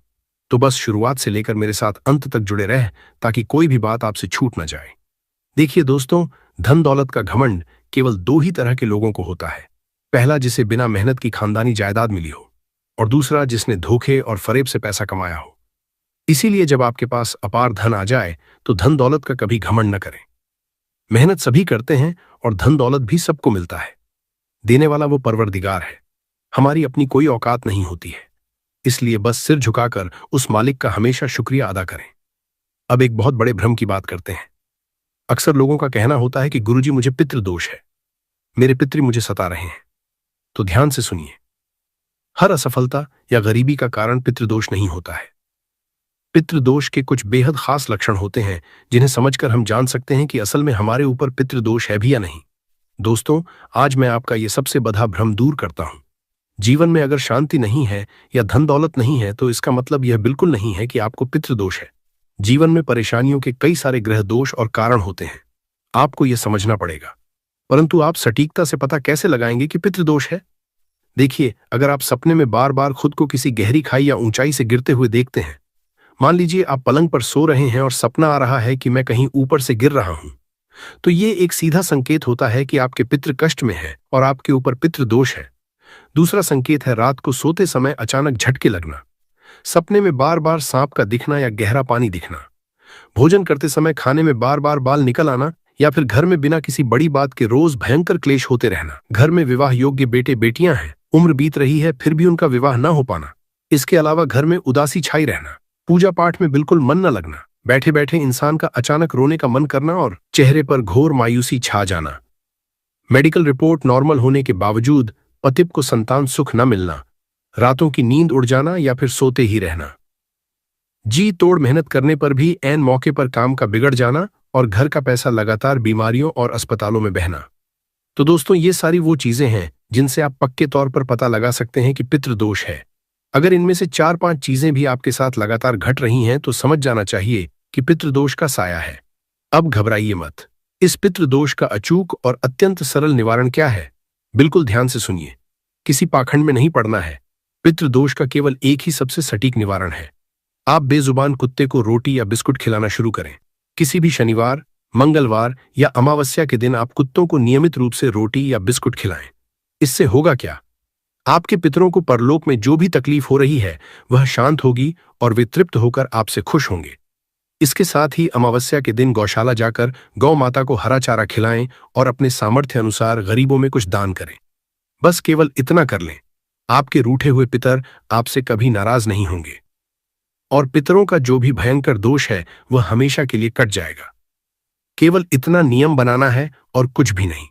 तो बस शुरुआत से लेकर मेरे साथ अंत तक जुड़े रह, ताकि कोई भी बात आपसे छूट न जाए। देखिए दोस्तों, धन दौलत का घमंड केवल दो ही तरह के लोगों को होता है। पहला, जिसे बिना मेहनत की खानदानी जायदाद मिली हो, और दूसरा, जिसने धोखे और फरेब से पैसा कमाया हो। इसीलिए जब आपके पास अपार धन आ जाए तो धन दौलत का कभी घमंड न करें। मेहनत सभी करते हैं और धन दौलत भी सबको मिलता है। देने वाला वो परवरदिगार है। हमारी अपनी कोई औकात नहीं होती है, इसलिए बस सिर झुकाकर उस मालिक का हमेशा शुक्रिया अदा करें। अब एक बहुत बड़े भ्रम की बात करते हैं। अक्सर लोगों का कहना होता है कि गुरुजी, मुझे पितृदोष है, मेरे पितृ मुझे सता रहे हैं। तो ध्यान से सुनिए, हर असफलता या गरीबी का कारण पितृदोष नहीं होता है। पितृदोष के कुछ बेहद खास लक्षण होते हैं, जिन्हें समझकर हम जान सकते हैं कि असल में हमारे ऊपर पितृदोष है भी या नहीं। दोस्तों, आज मैं आपका ये सबसे बड़ा भ्रम दूर करता हूं। जीवन में अगर शांति नहीं है या धन दौलत नहीं है, तो इसका मतलब यह बिल्कुल नहीं है कि आपको पितृदोष है। जीवन में परेशानियों के कई सारे ग्रह दोष और कारण होते हैं, आपको यह समझना पड़ेगा। परंतु आप सटीकता से पता कैसे लगाएंगे कि पितृदोष है? देखिए, अगर आप सपने में बार बार खुद को किसी गहरी खाई या ऊंचाई से गिरते हुए देखते हैं, मान लीजिए आप पलंग पर सो रहे हैं और सपना आ रहा है कि मैं कहीं ऊपर से गिर रहा हूं, तो ये एक सीधा संकेत होता है कि आपके पितृ कष्ट में है और आपके ऊपर पितृदोष है। दूसरा संकेत है रात को सोते समय अचानक झटके लगना, सपने में बार बार सांप का दिखना या गहरा पानी दिखना, भोजन करते समय खाने में बार बार बाल निकल आना, या फिर घर में बिना किसी बड़ी बात के रोज भयंकर क्लेश होते रहना। घर में विवाह योग्य बेटे बेटियां हैं, उम्र बीत रही है फिर भी उनका विवाह न हो पाना। इसके अलावा घर में उदासी छाई रहना, पूजा पाठ में बिल्कुल मन न लगना, बैठे बैठे इंसान का अचानक रोने का मन करना और चेहरे पर घोर मायूसी छा जाना। मेडिकल रिपोर्ट नॉर्मल होने के बावजूद पति को संतान सुख न मिलना, रातों की नींद उड़ जाना या फिर सोते ही रहना, जी तोड़ मेहनत करने पर भी ऐन मौके पर काम का बिगड़ जाना और घर का पैसा लगातार बीमारियों और अस्पतालों में बहना। तो दोस्तों, ये सारी वो चीजें हैं जिनसे आप पक्के तौर पर पता लगा सकते हैं कि पितृदोष है। अगर इनमें से 4-5 चीजें भी आपके साथ लगातार घट रही हैं तो समझ जाना चाहिए कि पितृदोष का साया है। अब घबराइए मत। इस पितृदोष का अचूक और अत्यंत सरल निवारण क्या है, बिल्कुल ध्यान से सुनिए। किसी पाखंड में नहीं पड़ना है। पितृदोष का केवल एक ही सबसे सटीक निवारण है। आप बेजुबान कुत्ते को रोटी या बिस्कुट खिलाना शुरू करें। किसी भी शनिवार, मंगलवार या अमावस्या के दिन आप कुत्तों को नियमित रूप से रोटी या बिस्कुट खिलाएं। इससे होगा क्या? आपके पितरों को परलोक में जो भी तकलीफ हो रही है वह शांत होगी और वे तृप्त होकर आपसे खुश होंगे। इसके साथ ही अमावस्या के दिन गौशाला जाकर गौ माता को हरा चारा खिलाएं और अपने सामर्थ्य अनुसार गरीबों में कुछ दान करें। बस केवल इतना कर लें, आपके रूठे हुए पितर आपसे कभी नाराज नहीं होंगे और पितरों का जो भी भयंकर दोष है वह हमेशा के लिए कट जाएगा। केवल इतना नियम बनाना है और कुछ भी नहीं।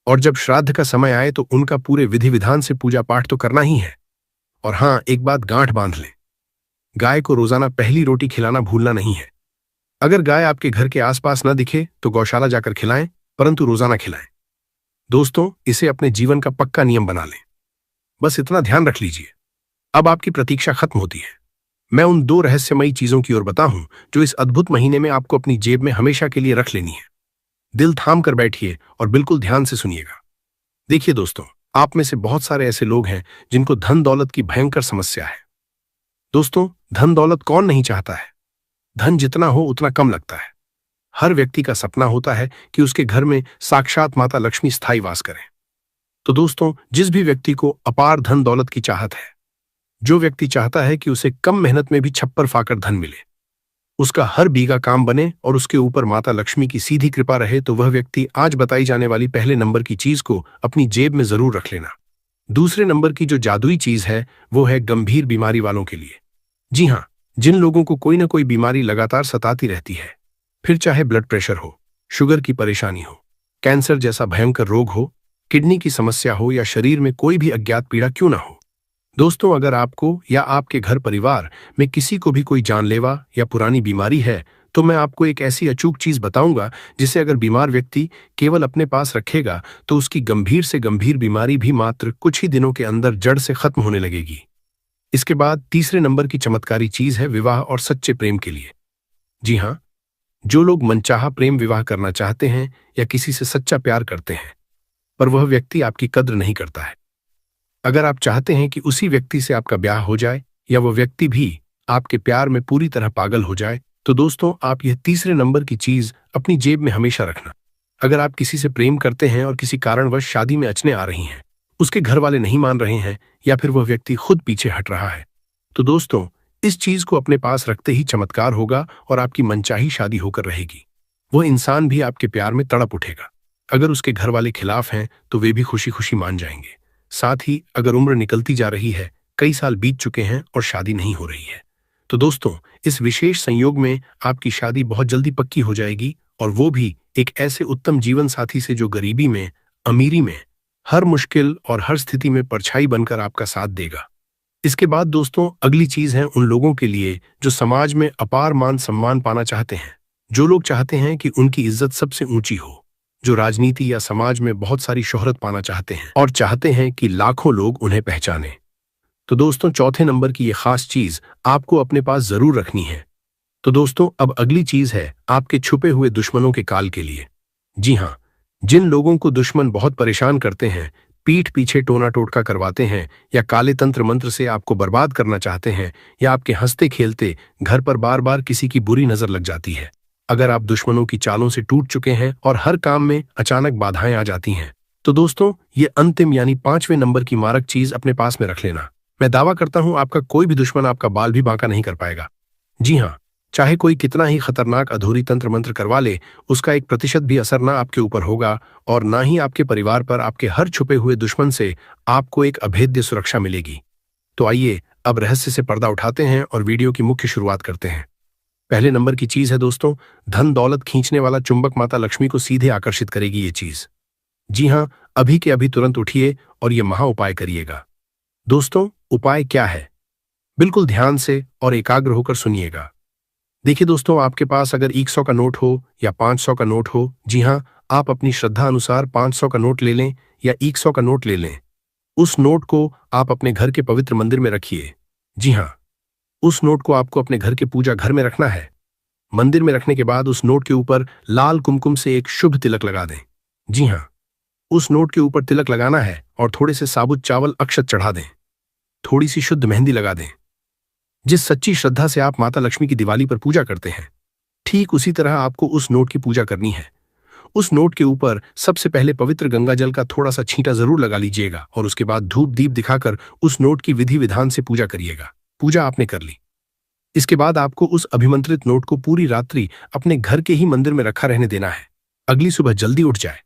और जब श्राद्ध का समय आए तो उनका पूरे विधि विधान से पूजा पाठ तो करना ही है। और हां, एक बात गांठ बांध लें, गाय को रोजाना पहली रोटी खिलाना भूलना नहीं है। अगर गाय आपके घर के आसपास न दिखे तो गौशाला जाकर खिलाएं, परंतु रोजाना खिलाएं। दोस्तों, इसे अपने जीवन का पक्का नियम बना लें। बस इतना ध्यान रख लीजिए। अब आपकी प्रतीक्षा खत्म होती है। मैं उन 2 रहस्यमयी चीजों की ओर बताऊं जो इस अद्भुत महीने में आपको अपनी जेब में हमेशा के लिए रख लेनी है। दिल थाम कर बैठिए और बिल्कुल ध्यान से सुनिएगा। देखिए दोस्तों, आप में से बहुत सारे ऐसे लोग हैं जिनको धन दौलत की भयंकर समस्या है। दोस्तों, धन दौलत कौन नहीं चाहता है? धन जितना हो उतना कम लगता है। हर व्यक्ति का सपना होता है कि उसके घर में साक्षात माता लक्ष्मी स्थायी वास करें। तो दोस्तों, जिस भी व्यक्ति को अपार धन दौलत की चाहत है, जो व्यक्ति चाहता है कि उसे कम मेहनत में भी छप्पर फाकर धन मिले, उसका हर बीघा काम बने और उसके ऊपर माता लक्ष्मी की सीधी कृपा रहे, तो वह व्यक्ति आज बताई जाने वाली पहले नंबर की चीज को अपनी जेब में जरूर रख लेना। दूसरे नंबर की जो जादुई चीज है वो है गंभीर बीमारी वालों के लिए। जी हाँ, जिन लोगों को कोई ना कोई बीमारी लगातार सताती रहती है, फिर चाहे ब्लड प्रेशर हो, शुगर की परेशानी हो, कैंसर जैसा भयंकर रोग हो, किडनी की समस्या हो या शरीर में कोई भी अज्ञात पीड़ा क्यों ना हो। दोस्तों, अगर आपको या आपके घर परिवार में किसी को भी कोई जानलेवा या पुरानी बीमारी है तो मैं आपको एक ऐसी अचूक चीज बताऊंगा जिसे अगर बीमार व्यक्ति केवल अपने पास रखेगा तो उसकी गंभीर से गंभीर बीमारी भी मात्र कुछ ही दिनों के अंदर जड़ से खत्म होने लगेगी। इसके बाद तीसरे नंबर की चमत्कारी चीज है विवाह और सच्चे प्रेम के लिए। जी हाँ, जो लोग मनचाहा प्रेम विवाह करना चाहते हैं या किसी से सच्चा प्यार करते हैं पर वह व्यक्ति आपकी कद्र नहीं करता है, अगर आप चाहते हैं कि उसी व्यक्ति से आपका ब्याह हो जाए या वह व्यक्ति भी आपके प्यार में पूरी तरह पागल हो जाए, तो दोस्तों, आप यह तीसरे नंबर की चीज अपनी जेब में हमेशा रखना। अगर आप किसी से प्रेम करते हैं और किसी कारणवश शादी में अड़चनें आ रही हैं, उसके घर वाले नहीं मान रहे हैं या फिर वह व्यक्ति खुद पीछे हट रहा है, तो दोस्तों, इस चीज को अपने पास रखते ही चमत्कार होगा और आपकी मनचाही शादी होकर रहेगी। वह इंसान भी आपके प्यार में तड़प उठेगा। अगर उसके घर वाले खिलाफ हैं तो वे भी खुशी खुशी मान जाएंगे। साथ ही अगर उम्र निकलती जा रही है, कई साल बीत चुके हैं और शादी नहीं हो रही है, तो दोस्तों, इस विशेष संयोग में आपकी शादी बहुत जल्दी पक्की हो जाएगी और वो भी एक ऐसे उत्तम जीवन साथी से जो गरीबी में, अमीरी में, हर मुश्किल और हर स्थिति में परछाई बनकर आपका साथ देगा। इसके बाद दोस्तों, अगली चीज है उन लोगों के लिए जो समाज में अपार मान सम्मान पाना चाहते हैं, जो लोग चाहते हैं कि उनकी इज्जत सबसे ऊंची हो, जो राजनीति या समाज में बहुत सारी शोहरत पाना चाहते हैं और चाहते हैं कि लाखों लोग उन्हें पहचाने। तो दोस्तों, चौथे नंबर की ये खास चीज आपको अपने पास जरूर रखनी है। तो दोस्तों, अब अगली चीज है आपके छुपे हुए दुश्मनों के काल के लिए। जी हाँ, जिन लोगों को दुश्मन बहुत परेशान करते हैं, पीठ पीछे टोना टोटका करवाते हैं या काले तंत्र मंत्र से आपको बर्बाद करना चाहते हैं या आपके हंसते खेलते घर पर बार बार किसी की बुरी नजर लग जाती है, अगर आप दुश्मनों की चालों से टूट चुके हैं और हर काम में अचानक बाधाएं आ जाती हैं, तो दोस्तों, ये अंतिम यानी 5वें नंबर की मारक चीज अपने पास में रख लेना। मैं दावा करता हूं आपका कोई भी दुश्मन आपका बाल भी बांका नहीं कर पाएगा। जी हाँ, चाहे कोई कितना ही खतरनाक अधूरी तंत्र मंत्र करवा ले, उसका 1% भी असर ना आपके ऊपर होगा और ना ही आपके परिवार पर। आपके हर छुपे हुए दुश्मन से आपको एक अभेद्य सुरक्षा मिलेगी। तो आइए अब रहस्य से पर्दा उठाते हैं और वीडियो की मुख्य शुरुआत करते हैं। पहले नंबर की चीज है दोस्तों, धन दौलत खींचने वाला चुंबक माता लक्ष्मी को सीधे आकर्षित करेगी ये चीज। जी हाँ, अभी के अभी तुरंत उठिए और ये महा उपाय करिएगा। दोस्तों, उपाय क्या है? बिल्कुल ध्यान से और एकाग्र होकर सुनिएगा। देखिए दोस्तों, आपके पास अगर 100 का नोट हो या 500 का नोट हो, जी हाँ, आप अपनी श्रद्धा अनुसार 500 का नोट ले लें या 100 का नोट ले लें। उस नोट को आप अपने घर के पवित्र मंदिर में रखिए। जी हाँ, उस नोट को आपको अपने घर के पूजा घर में रखना है। मंदिर में रखने के बाद उस नोट के ऊपर लाल कुमकुम से एक शुभ तिलक लगा दें। जी हाँ, उस नोट के ऊपर तिलक लगाना है और थोड़े से साबुत चावल अक्षत चढ़ा दें। थोड़ी सी शुद्ध मेहंदी लगा दें। जिस सच्ची श्रद्धा से आप माता लक्ष्मी की दिवाली पर पूजा करते हैं, ठीक उसी तरह आपको उस नोट की पूजा करनी है। उस नोट के ऊपर सबसे पहले पवित्र गंगा जल का थोड़ा सा छींटा जरूर लगा लीजिएगा और उसके बाद धूप दीप दिखाकर उस नोट की विधि विधान से पूजा करिएगा। पूजा आपने कर ली। इसके बाद आपको उस अभिमंत्रित नोट को पूरी रात्रि अपने घर के ही मंदिर में रखा रहने देना है। अगली सुबह जल्दी उठ जाए,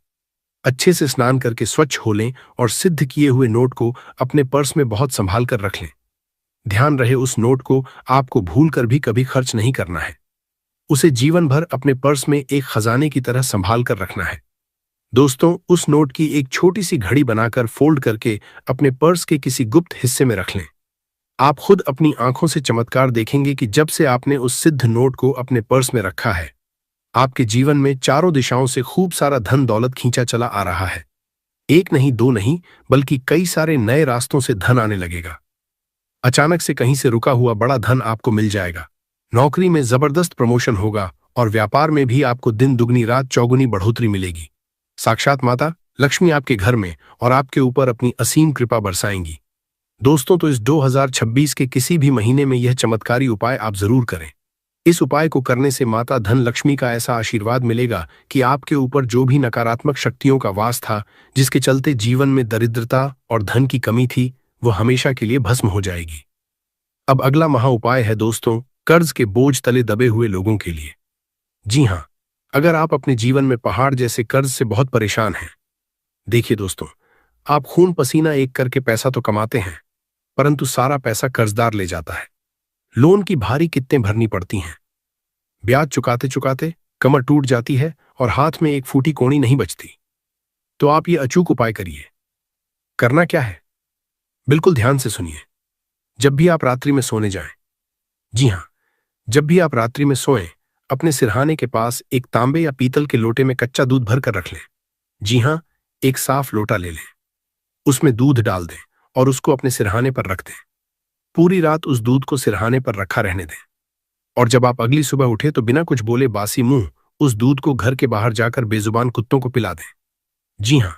अच्छे से स्नान करके स्वच्छ हो लें और सिद्ध किए हुए नोट को अपने पर्स में बहुत संभाल कर रख लें। ध्यान रहे, उस नोट को आपको भूल कर भी कभी खर्च नहीं करना है। उसे जीवन भर अपने पर्स में एक खजाने की तरह संभाल कर रखना है। दोस्तों, उस नोट की एक छोटी सी घड़ी बनाकर फोल्ड करके अपने पर्स के किसी गुप्त हिस्से में रख लें। आप खुद अपनी आंखों से चमत्कार देखेंगे कि जब से आपने उस सिद्ध नोट को अपने पर्स में रखा है, आपके जीवन में चारों दिशाओं से खूब सारा धन दौलत खींचा चला आ रहा है। एक नहीं, दो नहीं, बल्कि कई सारे नए रास्तों से धन आने लगेगा। अचानक से कहीं से रुका हुआ बड़ा धन आपको मिल जाएगा। नौकरी में जबरदस्त प्रमोशन होगा और व्यापार में भी आपको दिन दुगनी रात चौगुनी बढ़ोतरी मिलेगी। साक्षात माता लक्ष्मी आपके घर में और आपके ऊपर अपनी असीम कृपा बरसाएंगी। दोस्तों, तो इस 2026 के किसी भी महीने में यह चमत्कारी उपाय आप जरूर करें। इस उपाय को करने से माता धन लक्ष्मी का ऐसा आशीर्वाद मिलेगा कि आपके ऊपर जो भी नकारात्मक शक्तियों का वास था, जिसके चलते जीवन में दरिद्रता और धन की कमी थी, वो हमेशा के लिए भस्म हो जाएगी। अब अगला महा उपाय है दोस्तों, कर्ज के बोझ तले दबे हुए लोगों के लिए। जी हां, अगर आप अपने जीवन में पहाड़ जैसे कर्ज से बहुत परेशान हैं। देखिए दोस्तों, आप खून पसीना एक करके पैसा तो कमाते हैं, परंतु सारा पैसा कर्जदार ले जाता है। लोन की भारी किस्तें भरनी पड़ती हैं। ब्याज चुकाते चुकाते कमर टूट जाती है और हाथ में एक फूटी कोणी नहीं बचती। तो आप ये अचूक उपाय करिए। करना क्या है? बिल्कुल ध्यान से सुनिए। जब भी आप रात्रि में सोने जाएं, जी हां, जब भी आप रात्रि में सोएं, अपने सिरहाने के पास एक तांबे या पीतल के लोटे में कच्चा दूध भरकर रख लें। जी हां, एक साफ लोटा ले लें, उसमें दूध डाल दें और उसको अपने सिरहाने पर रख दें। पूरी रात उस दूध को सिरहाने पर रखा रहने दें और जब आप अगली सुबह उठे तो बिना कुछ बोले बासी मुंह उस दूध को घर के बाहर जाकर बेजुबान कुत्तों को पिला दें। जी हां,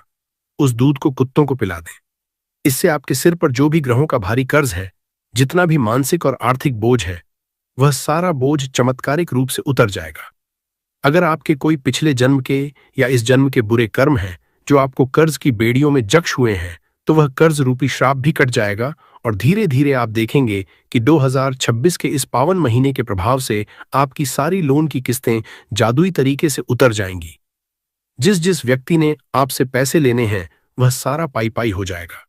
उस दूध को कुत्तों को पिला दें। इससे आपके सिर पर जो भी ग्रहों का भारी कर्ज है, जितना भी मानसिक और आर्थिक बोझ है, वह सारा बोझ चमत्कारिक रूप से उतर जाएगा। अगर आपके कोई पिछले जन्म के या इस जन्म के बुरे कर्म हैं जो आपको कर्ज की बेड़ियों में जक्श हुए हैं, तो वह कर्ज रूपी श्राप भी कट जाएगा और धीरे धीरे आप देखेंगे कि 2026 के इस पावन महीने के प्रभाव से आपकी सारी लोन की किस्तें जादुई तरीके से उतर जाएंगी। जिस जिस व्यक्ति ने आपसे पैसे लेने हैं, वह सारा पाई पाई हो जाएगा।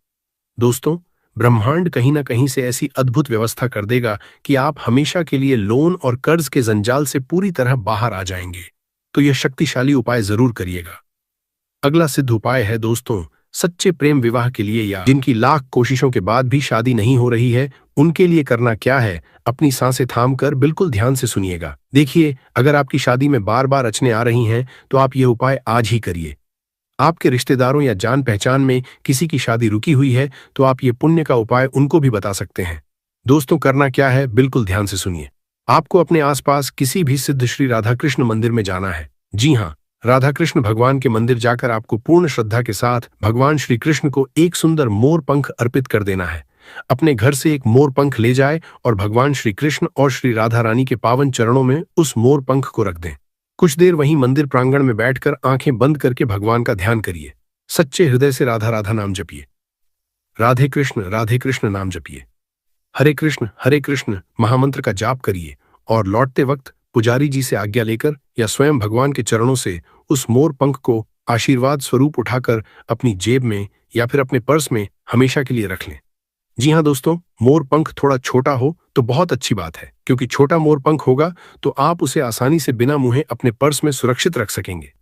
दोस्तों, ब्रह्मांड कहीं ना कहीं से ऐसी अद्भुत व्यवस्था कर देगा कि आप हमेशा के लिए लोन और कर्ज के जंजाल से पूरी तरह बाहर आ जाएंगे। तो यह शक्तिशाली उपाय जरूर करिएगा। अगला सिद्ध उपाय है दोस्तों, सच्चे प्रेम विवाह के लिए या जिनकी लाख कोशिशों के बाद भी शादी नहीं हो रही है, उनके लिए करना क्या है, अपनी सांसें थाम कर बिल्कुल ध्यान से सुनिएगा। देखिए, अगर आपकी शादी में बार बार अड़चनें आ रही हैं, तो आप यह उपाय आज ही करिए। आपके रिश्तेदारों या जान पहचान में किसी की शादी रुकी हुई है, तो आप ये पुण्य का उपाय उनको भी बता सकते हैं। दोस्तों, करना क्या है, बिल्कुल ध्यान से सुनिए। आपको अपने आसपास किसी भी सिद्ध श्री राधा कृष्ण मंदिर में जाना है। जी हाँ, राधा कृष्ण भगवान के मंदिर जाकर आपको पूर्ण श्रद्धा के साथ भगवान श्री कृष्ण को एक सुंदर मोर पंख अर्पित कर देना है। अपने घर से एक मोर पंख ले जाए और भगवान श्री कृष्ण और श्री राधा रानी के पावन चरणों में उस मोर पंख को रख दें। कुछ देर वहीं मंदिर प्रांगण में बैठकर आंखें बंद करके भगवान का ध्यान करिए। सच्चे हृदय से राधा राधा नाम जपिए। राधे कृष्ण नाम जपिए। हरे कृष्ण महामंत्र का जाप करिए और लौटते वक्त पुजारी जी से आज्ञा लेकर या स्वयं भगवान के चरणों से उस मोर पंख को आशीर्वाद स्वरूप उठाकर अपनी जेब में या फिर अपने पर्स में हमेशा के लिए रख लें। जी हाँ दोस्तों, मोर पंख थोड़ा छोटा हो तो बहुत अच्छी बात है, क्योंकि छोटा मोर पंख होगा तो आप उसे आसानी से बिना मुँहे अपने पर्स में सुरक्षित रख सकेंगे।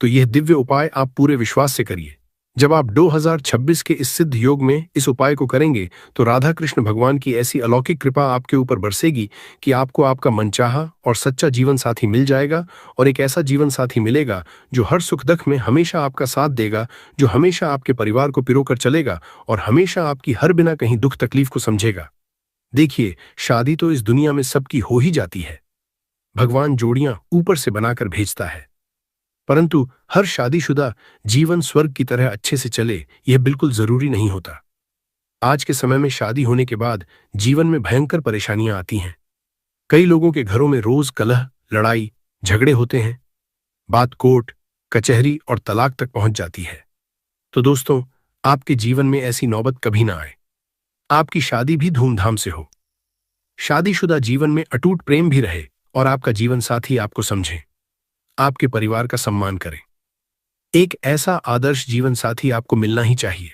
तो यह दिव्य उपाय आप पूरे विश्वास से करिए। जब आप 2026 के इस सिद्ध योग में इस उपाय को करेंगे तो राधा कृष्ण भगवान की ऐसी अलौकिक कृपा आपके ऊपर बरसेगी कि आपको आपका मनचाहा और सच्चा जीवन साथी मिल जाएगा, और एक ऐसा जीवन साथी मिलेगा जो हर सुख दुख में हमेशा आपका साथ देगा, जो हमेशा आपके परिवार को पिरोकर चलेगा और हमेशा आपकी हर बिना कहीं दुख तकलीफ को समझेगा। देखिए, शादी तो इस दुनिया में सबकी हो ही जाती है। भगवान जोड़ियां ऊपर से बनाकर भेजता है, परंतु हर शादीशुदा जीवन स्वर्ग की तरह अच्छे से चले यह बिल्कुल जरूरी नहीं होता। आज के समय में शादी होने के बाद जीवन में भयंकर परेशानियां आती हैं। कई लोगों के घरों में रोज कलह, लड़ाई, झगड़े होते हैं। बात कोर्ट, कचहरी और तलाक तक पहुंच जाती है। तो दोस्तों, आपके जीवन में ऐसी नौबत कभी ना आए। आपकी शादी भी धूमधाम से हो, शादीशुदा जीवन में अटूट प्रेम भी रहे और आपका जीवन साथी आपको समझे, आपके परिवार का सम्मान करें। एक ऐसा आदर्श जीवन साथी आपको मिलना ही चाहिए।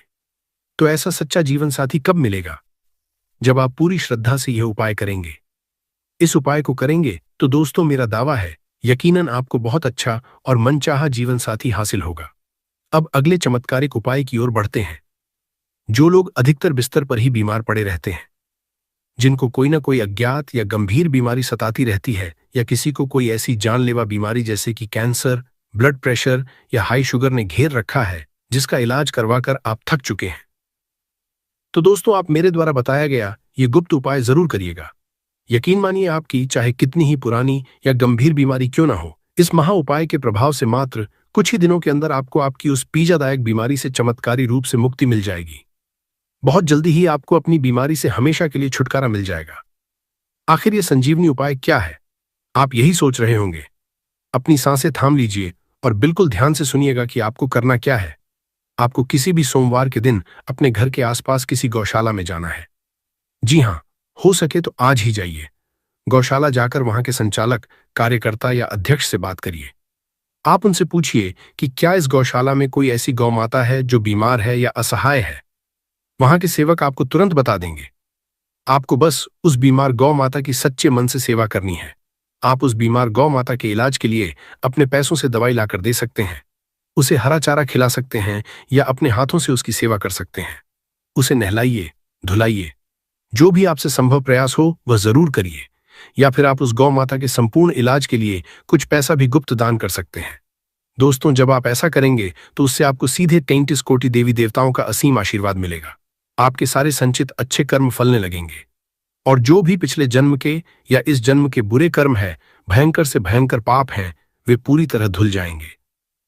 तो ऐसा सच्चा जीवन साथी कब मिलेगा? जब आप पूरी श्रद्धा से यह उपाय करेंगे। इस उपाय को करेंगे तो दोस्तों, मेरा दावा है यकीनन आपको बहुत अच्छा और मनचाहा जीवन साथी हासिल होगा। अब अगले चमत्कारिक उपाय की ओर बढ़ते हैं। जो लोग अधिकतर बिस्तर पर ही बीमार पड़े रहते हैं, जिनको कोई ना कोई अज्ञात या गंभीर बीमारी सताती रहती है, या किसी को कोई ऐसी जानलेवा बीमारी जैसे कि कैंसर, ब्लड प्रेशर या हाई शुगर ने घेर रखा है, जिसका इलाज करवाकर आप थक चुके हैं, तो दोस्तों, आप मेरे द्वारा बताया गया ये गुप्त उपाय जरूर करिएगा। यकीन मानिए, आपकी चाहे कितनी ही पुरानी या गंभीर बीमारी क्यों ना हो, इस महा उपाय के प्रभाव से मात्र कुछ ही दिनों के अंदर आपको आपकी उस पीड़ादायक बीमारी से चमत्कारी रूप से मुक्ति मिल जाएगी। बहुत जल्दी ही आपको अपनी बीमारी से हमेशा के लिए छुटकारा मिल जाएगा। आखिर ये संजीवनी उपाय क्या है, आप यही सोच रहे होंगे। अपनी सांसें थाम लीजिए और बिल्कुल ध्यान से सुनिएगा कि आपको करना क्या है। आपको किसी भी सोमवार के दिन अपने घर के आसपास किसी गौशाला में जाना है। जी हाँ, हो सके तो आज ही जाइए। गौशाला जाकर वहां के संचालक, कार्यकर्ता या अध्यक्ष से बात करिए। आप उनसे पूछिए कि क्या इस गौशाला में कोई ऐसी गौ माता है जो बीमार है या असहाय है। वहां के सेवक आपको तुरंत बता देंगे। आपको बस उस बीमार गौ माता की सच्चे मन से सेवा करनी है। आप उस बीमार गौ माता के इलाज के लिए अपने पैसों से दवाई लाकर दे सकते हैं, उसे हरा चारा खिला सकते हैं या अपने हाथों से उसकी सेवा कर सकते हैं। उसे नहलाइए, धुलाइए, जो भी आपसे संभव प्रयास हो वह जरूर करिए। या फिर आप उस गौ माता के संपूर्ण इलाज के लिए कुछ पैसा भी गुप्त दान कर सकते हैं। दोस्तों, जब आप ऐसा करेंगे तो उससे आपको सीधे 33 कोटि देवी देवताओं का असीम आशीर्वाद मिलेगा। आपके सारे संचित अच्छे कर्म फलने लगेंगे, और जो भी पिछले जन्म के या इस जन्म के बुरे कर्म है, भयंकर से भयंकर पाप हैं, वे पूरी तरह धुल जाएंगे।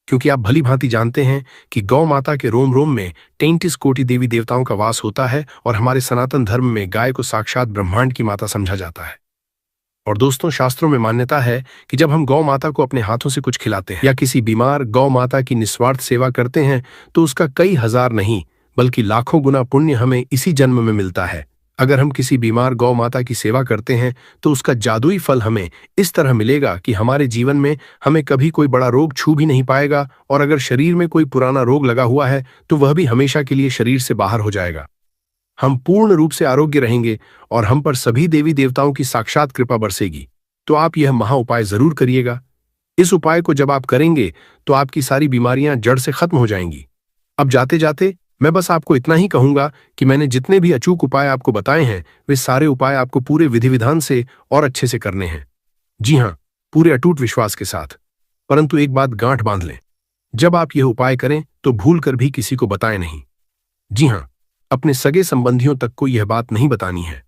क्योंकि आप भली भांति जानते हैं कि गौ माता के रोम रोम में 33 कोटि देवी देवताओं का वास होता है, और हमारे सनातन धर्म में गाय को साक्षात ब्रह्मांड की माता समझा जाता है। और दोस्तों, शास्त्रों में मान्यता है कि जब हम गौ माता को अपने हाथों से कुछ खिलाते हैं या किसी बीमार गौ माता की निस्वार्थ सेवा करते हैं, तो उसका कई हजार नहीं बल्कि लाखों गुना पुण्य हमें इसी जन्म में मिलता है। अगर हम किसी बीमार गौ माता की सेवा करते हैं तो उसका जादुई फल हमें इस तरह मिलेगा कि हमारे जीवन में हमें कभी कोई बड़ा रोग छू भी नहीं पाएगा, और अगर शरीर में कोई पुराना रोग लगा हुआ है तो वह भी हमेशा के लिए शरीर से बाहर हो जाएगा। हम पूर्ण रूप से आरोग्य रहेंगे और हम पर सभी देवी देवताओं की साक्षात कृपा बरसेगी। तो आप यह महा उपाय जरूर करिएगा। इस उपाय को जब आप करेंगे तो आपकी सारी बीमारियां जड़ से खत्म हो जाएंगी। अब जाते जाते मैं बस आपको इतना ही कहूंगा कि मैंने जितने भी अचूक उपाय आपको बताए हैं, वे सारे उपाय आपको पूरे विधि विधान से और अच्छे से करने हैं। जी हाँ, पूरे अटूट विश्वास के साथ। परंतु एक बात गांठ बांध लें, जब आप यह उपाय करें तो भूल कर भी किसी को बताएं नहीं। जी हाँ, अपने सगे संबंधियों तक को यह बात नहीं बतानी है।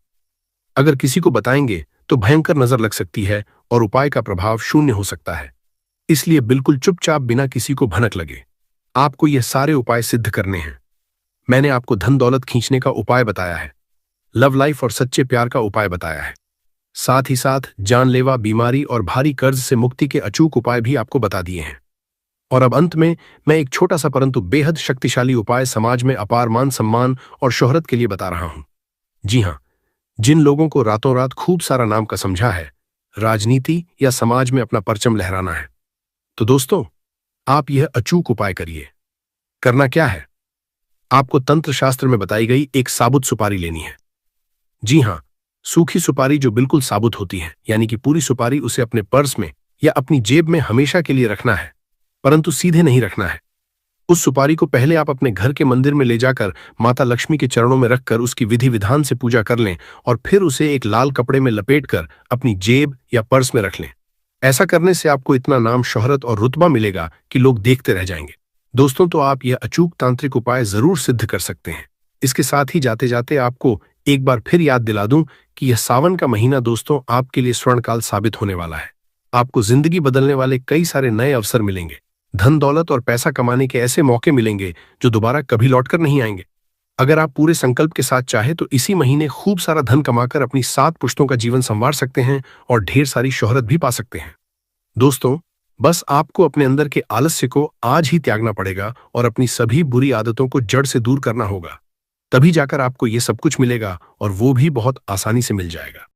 अगर किसी को बताएंगे तो भयंकर नजर लग सकती है और उपाय का प्रभाव शून्य हो सकता है। इसलिए बिल्कुल चुपचाप, बिना किसी को भनक लगे, आपको यह सारे उपाय सिद्ध करने हैं। मैंने आपको धन दौलत खींचने का उपाय बताया है, लव लाइफ और सच्चे प्यार का उपाय बताया है, साथ ही साथ जानलेवा बीमारी और भारी कर्ज से मुक्ति के अचूक उपाय भी आपको बता दिए हैं। और अब अंत में मैं एक छोटा सा परंतु बेहद शक्तिशाली उपाय समाज में अपार मान सम्मान और शोहरत के लिए बता रहा हूं। जी हां, जिन लोगों को रातों रात खूब सारा नाम का समझा है, राजनीति या समाज में अपना परचम लहराना है, तो दोस्तों, आप यह अचूक उपाय करिए। करना क्या है, आपको तंत्र शास्त्र में बताई गई एक साबुत सुपारी लेनी है। जी हाँ, सूखी सुपारी जो बिल्कुल साबुत होती है, यानी कि पूरी सुपारी उसे अपने पर्स में या अपनी जेब में हमेशा के लिए रखना है, परंतु सीधे नहीं रखना है। उस सुपारी को पहले आप अपने घर के मंदिर में ले जाकर माता लक्ष्मी के चरणों में रखकर उसकी विधि विधान से पूजा कर लें और फिर उसे एक लाल कपड़े में लपेटकर अपनी जेब या पर्स में रख लें। ऐसा करने से आपको इतना नाम, शोहरत और रुतबा मिलेगा कि लोग देखते रह जाएंगे। दोस्तों, तो आप यह अचूक तांत्रिक उपाय जरूर सिद्ध कर सकते हैं। इसके साथ ही जाते जाते आपको एक बार फिर याद दिला दूं कि यह सावन का महीना दोस्तों आपके लिए स्वर्णकाल साबित होने वाला है। आपको जिंदगी बदलने वाले कई सारे नए अवसर मिलेंगे। धन दौलत और पैसा कमाने के ऐसे मौके मिलेंगे जो दोबारा कभी लौटकर नहीं आएंगे। अगर आप पूरे संकल्प के साथ चाहे तो इसी महीने खूब सारा धन कमाकर अपनी 7 पुश्तों का जीवन संवार सकते हैं और ढेर सारी शोहरत भी पा सकते हैं। दोस्तों, बस आपको अपने अंदर के आलस्य को आज ही त्यागना पड़ेगा और अपनी सभी बुरी आदतों को जड़ से दूर करना होगा। तभी जाकर आपको ये सब कुछ मिलेगा और वो भी बहुत आसानी से मिल जाएगा।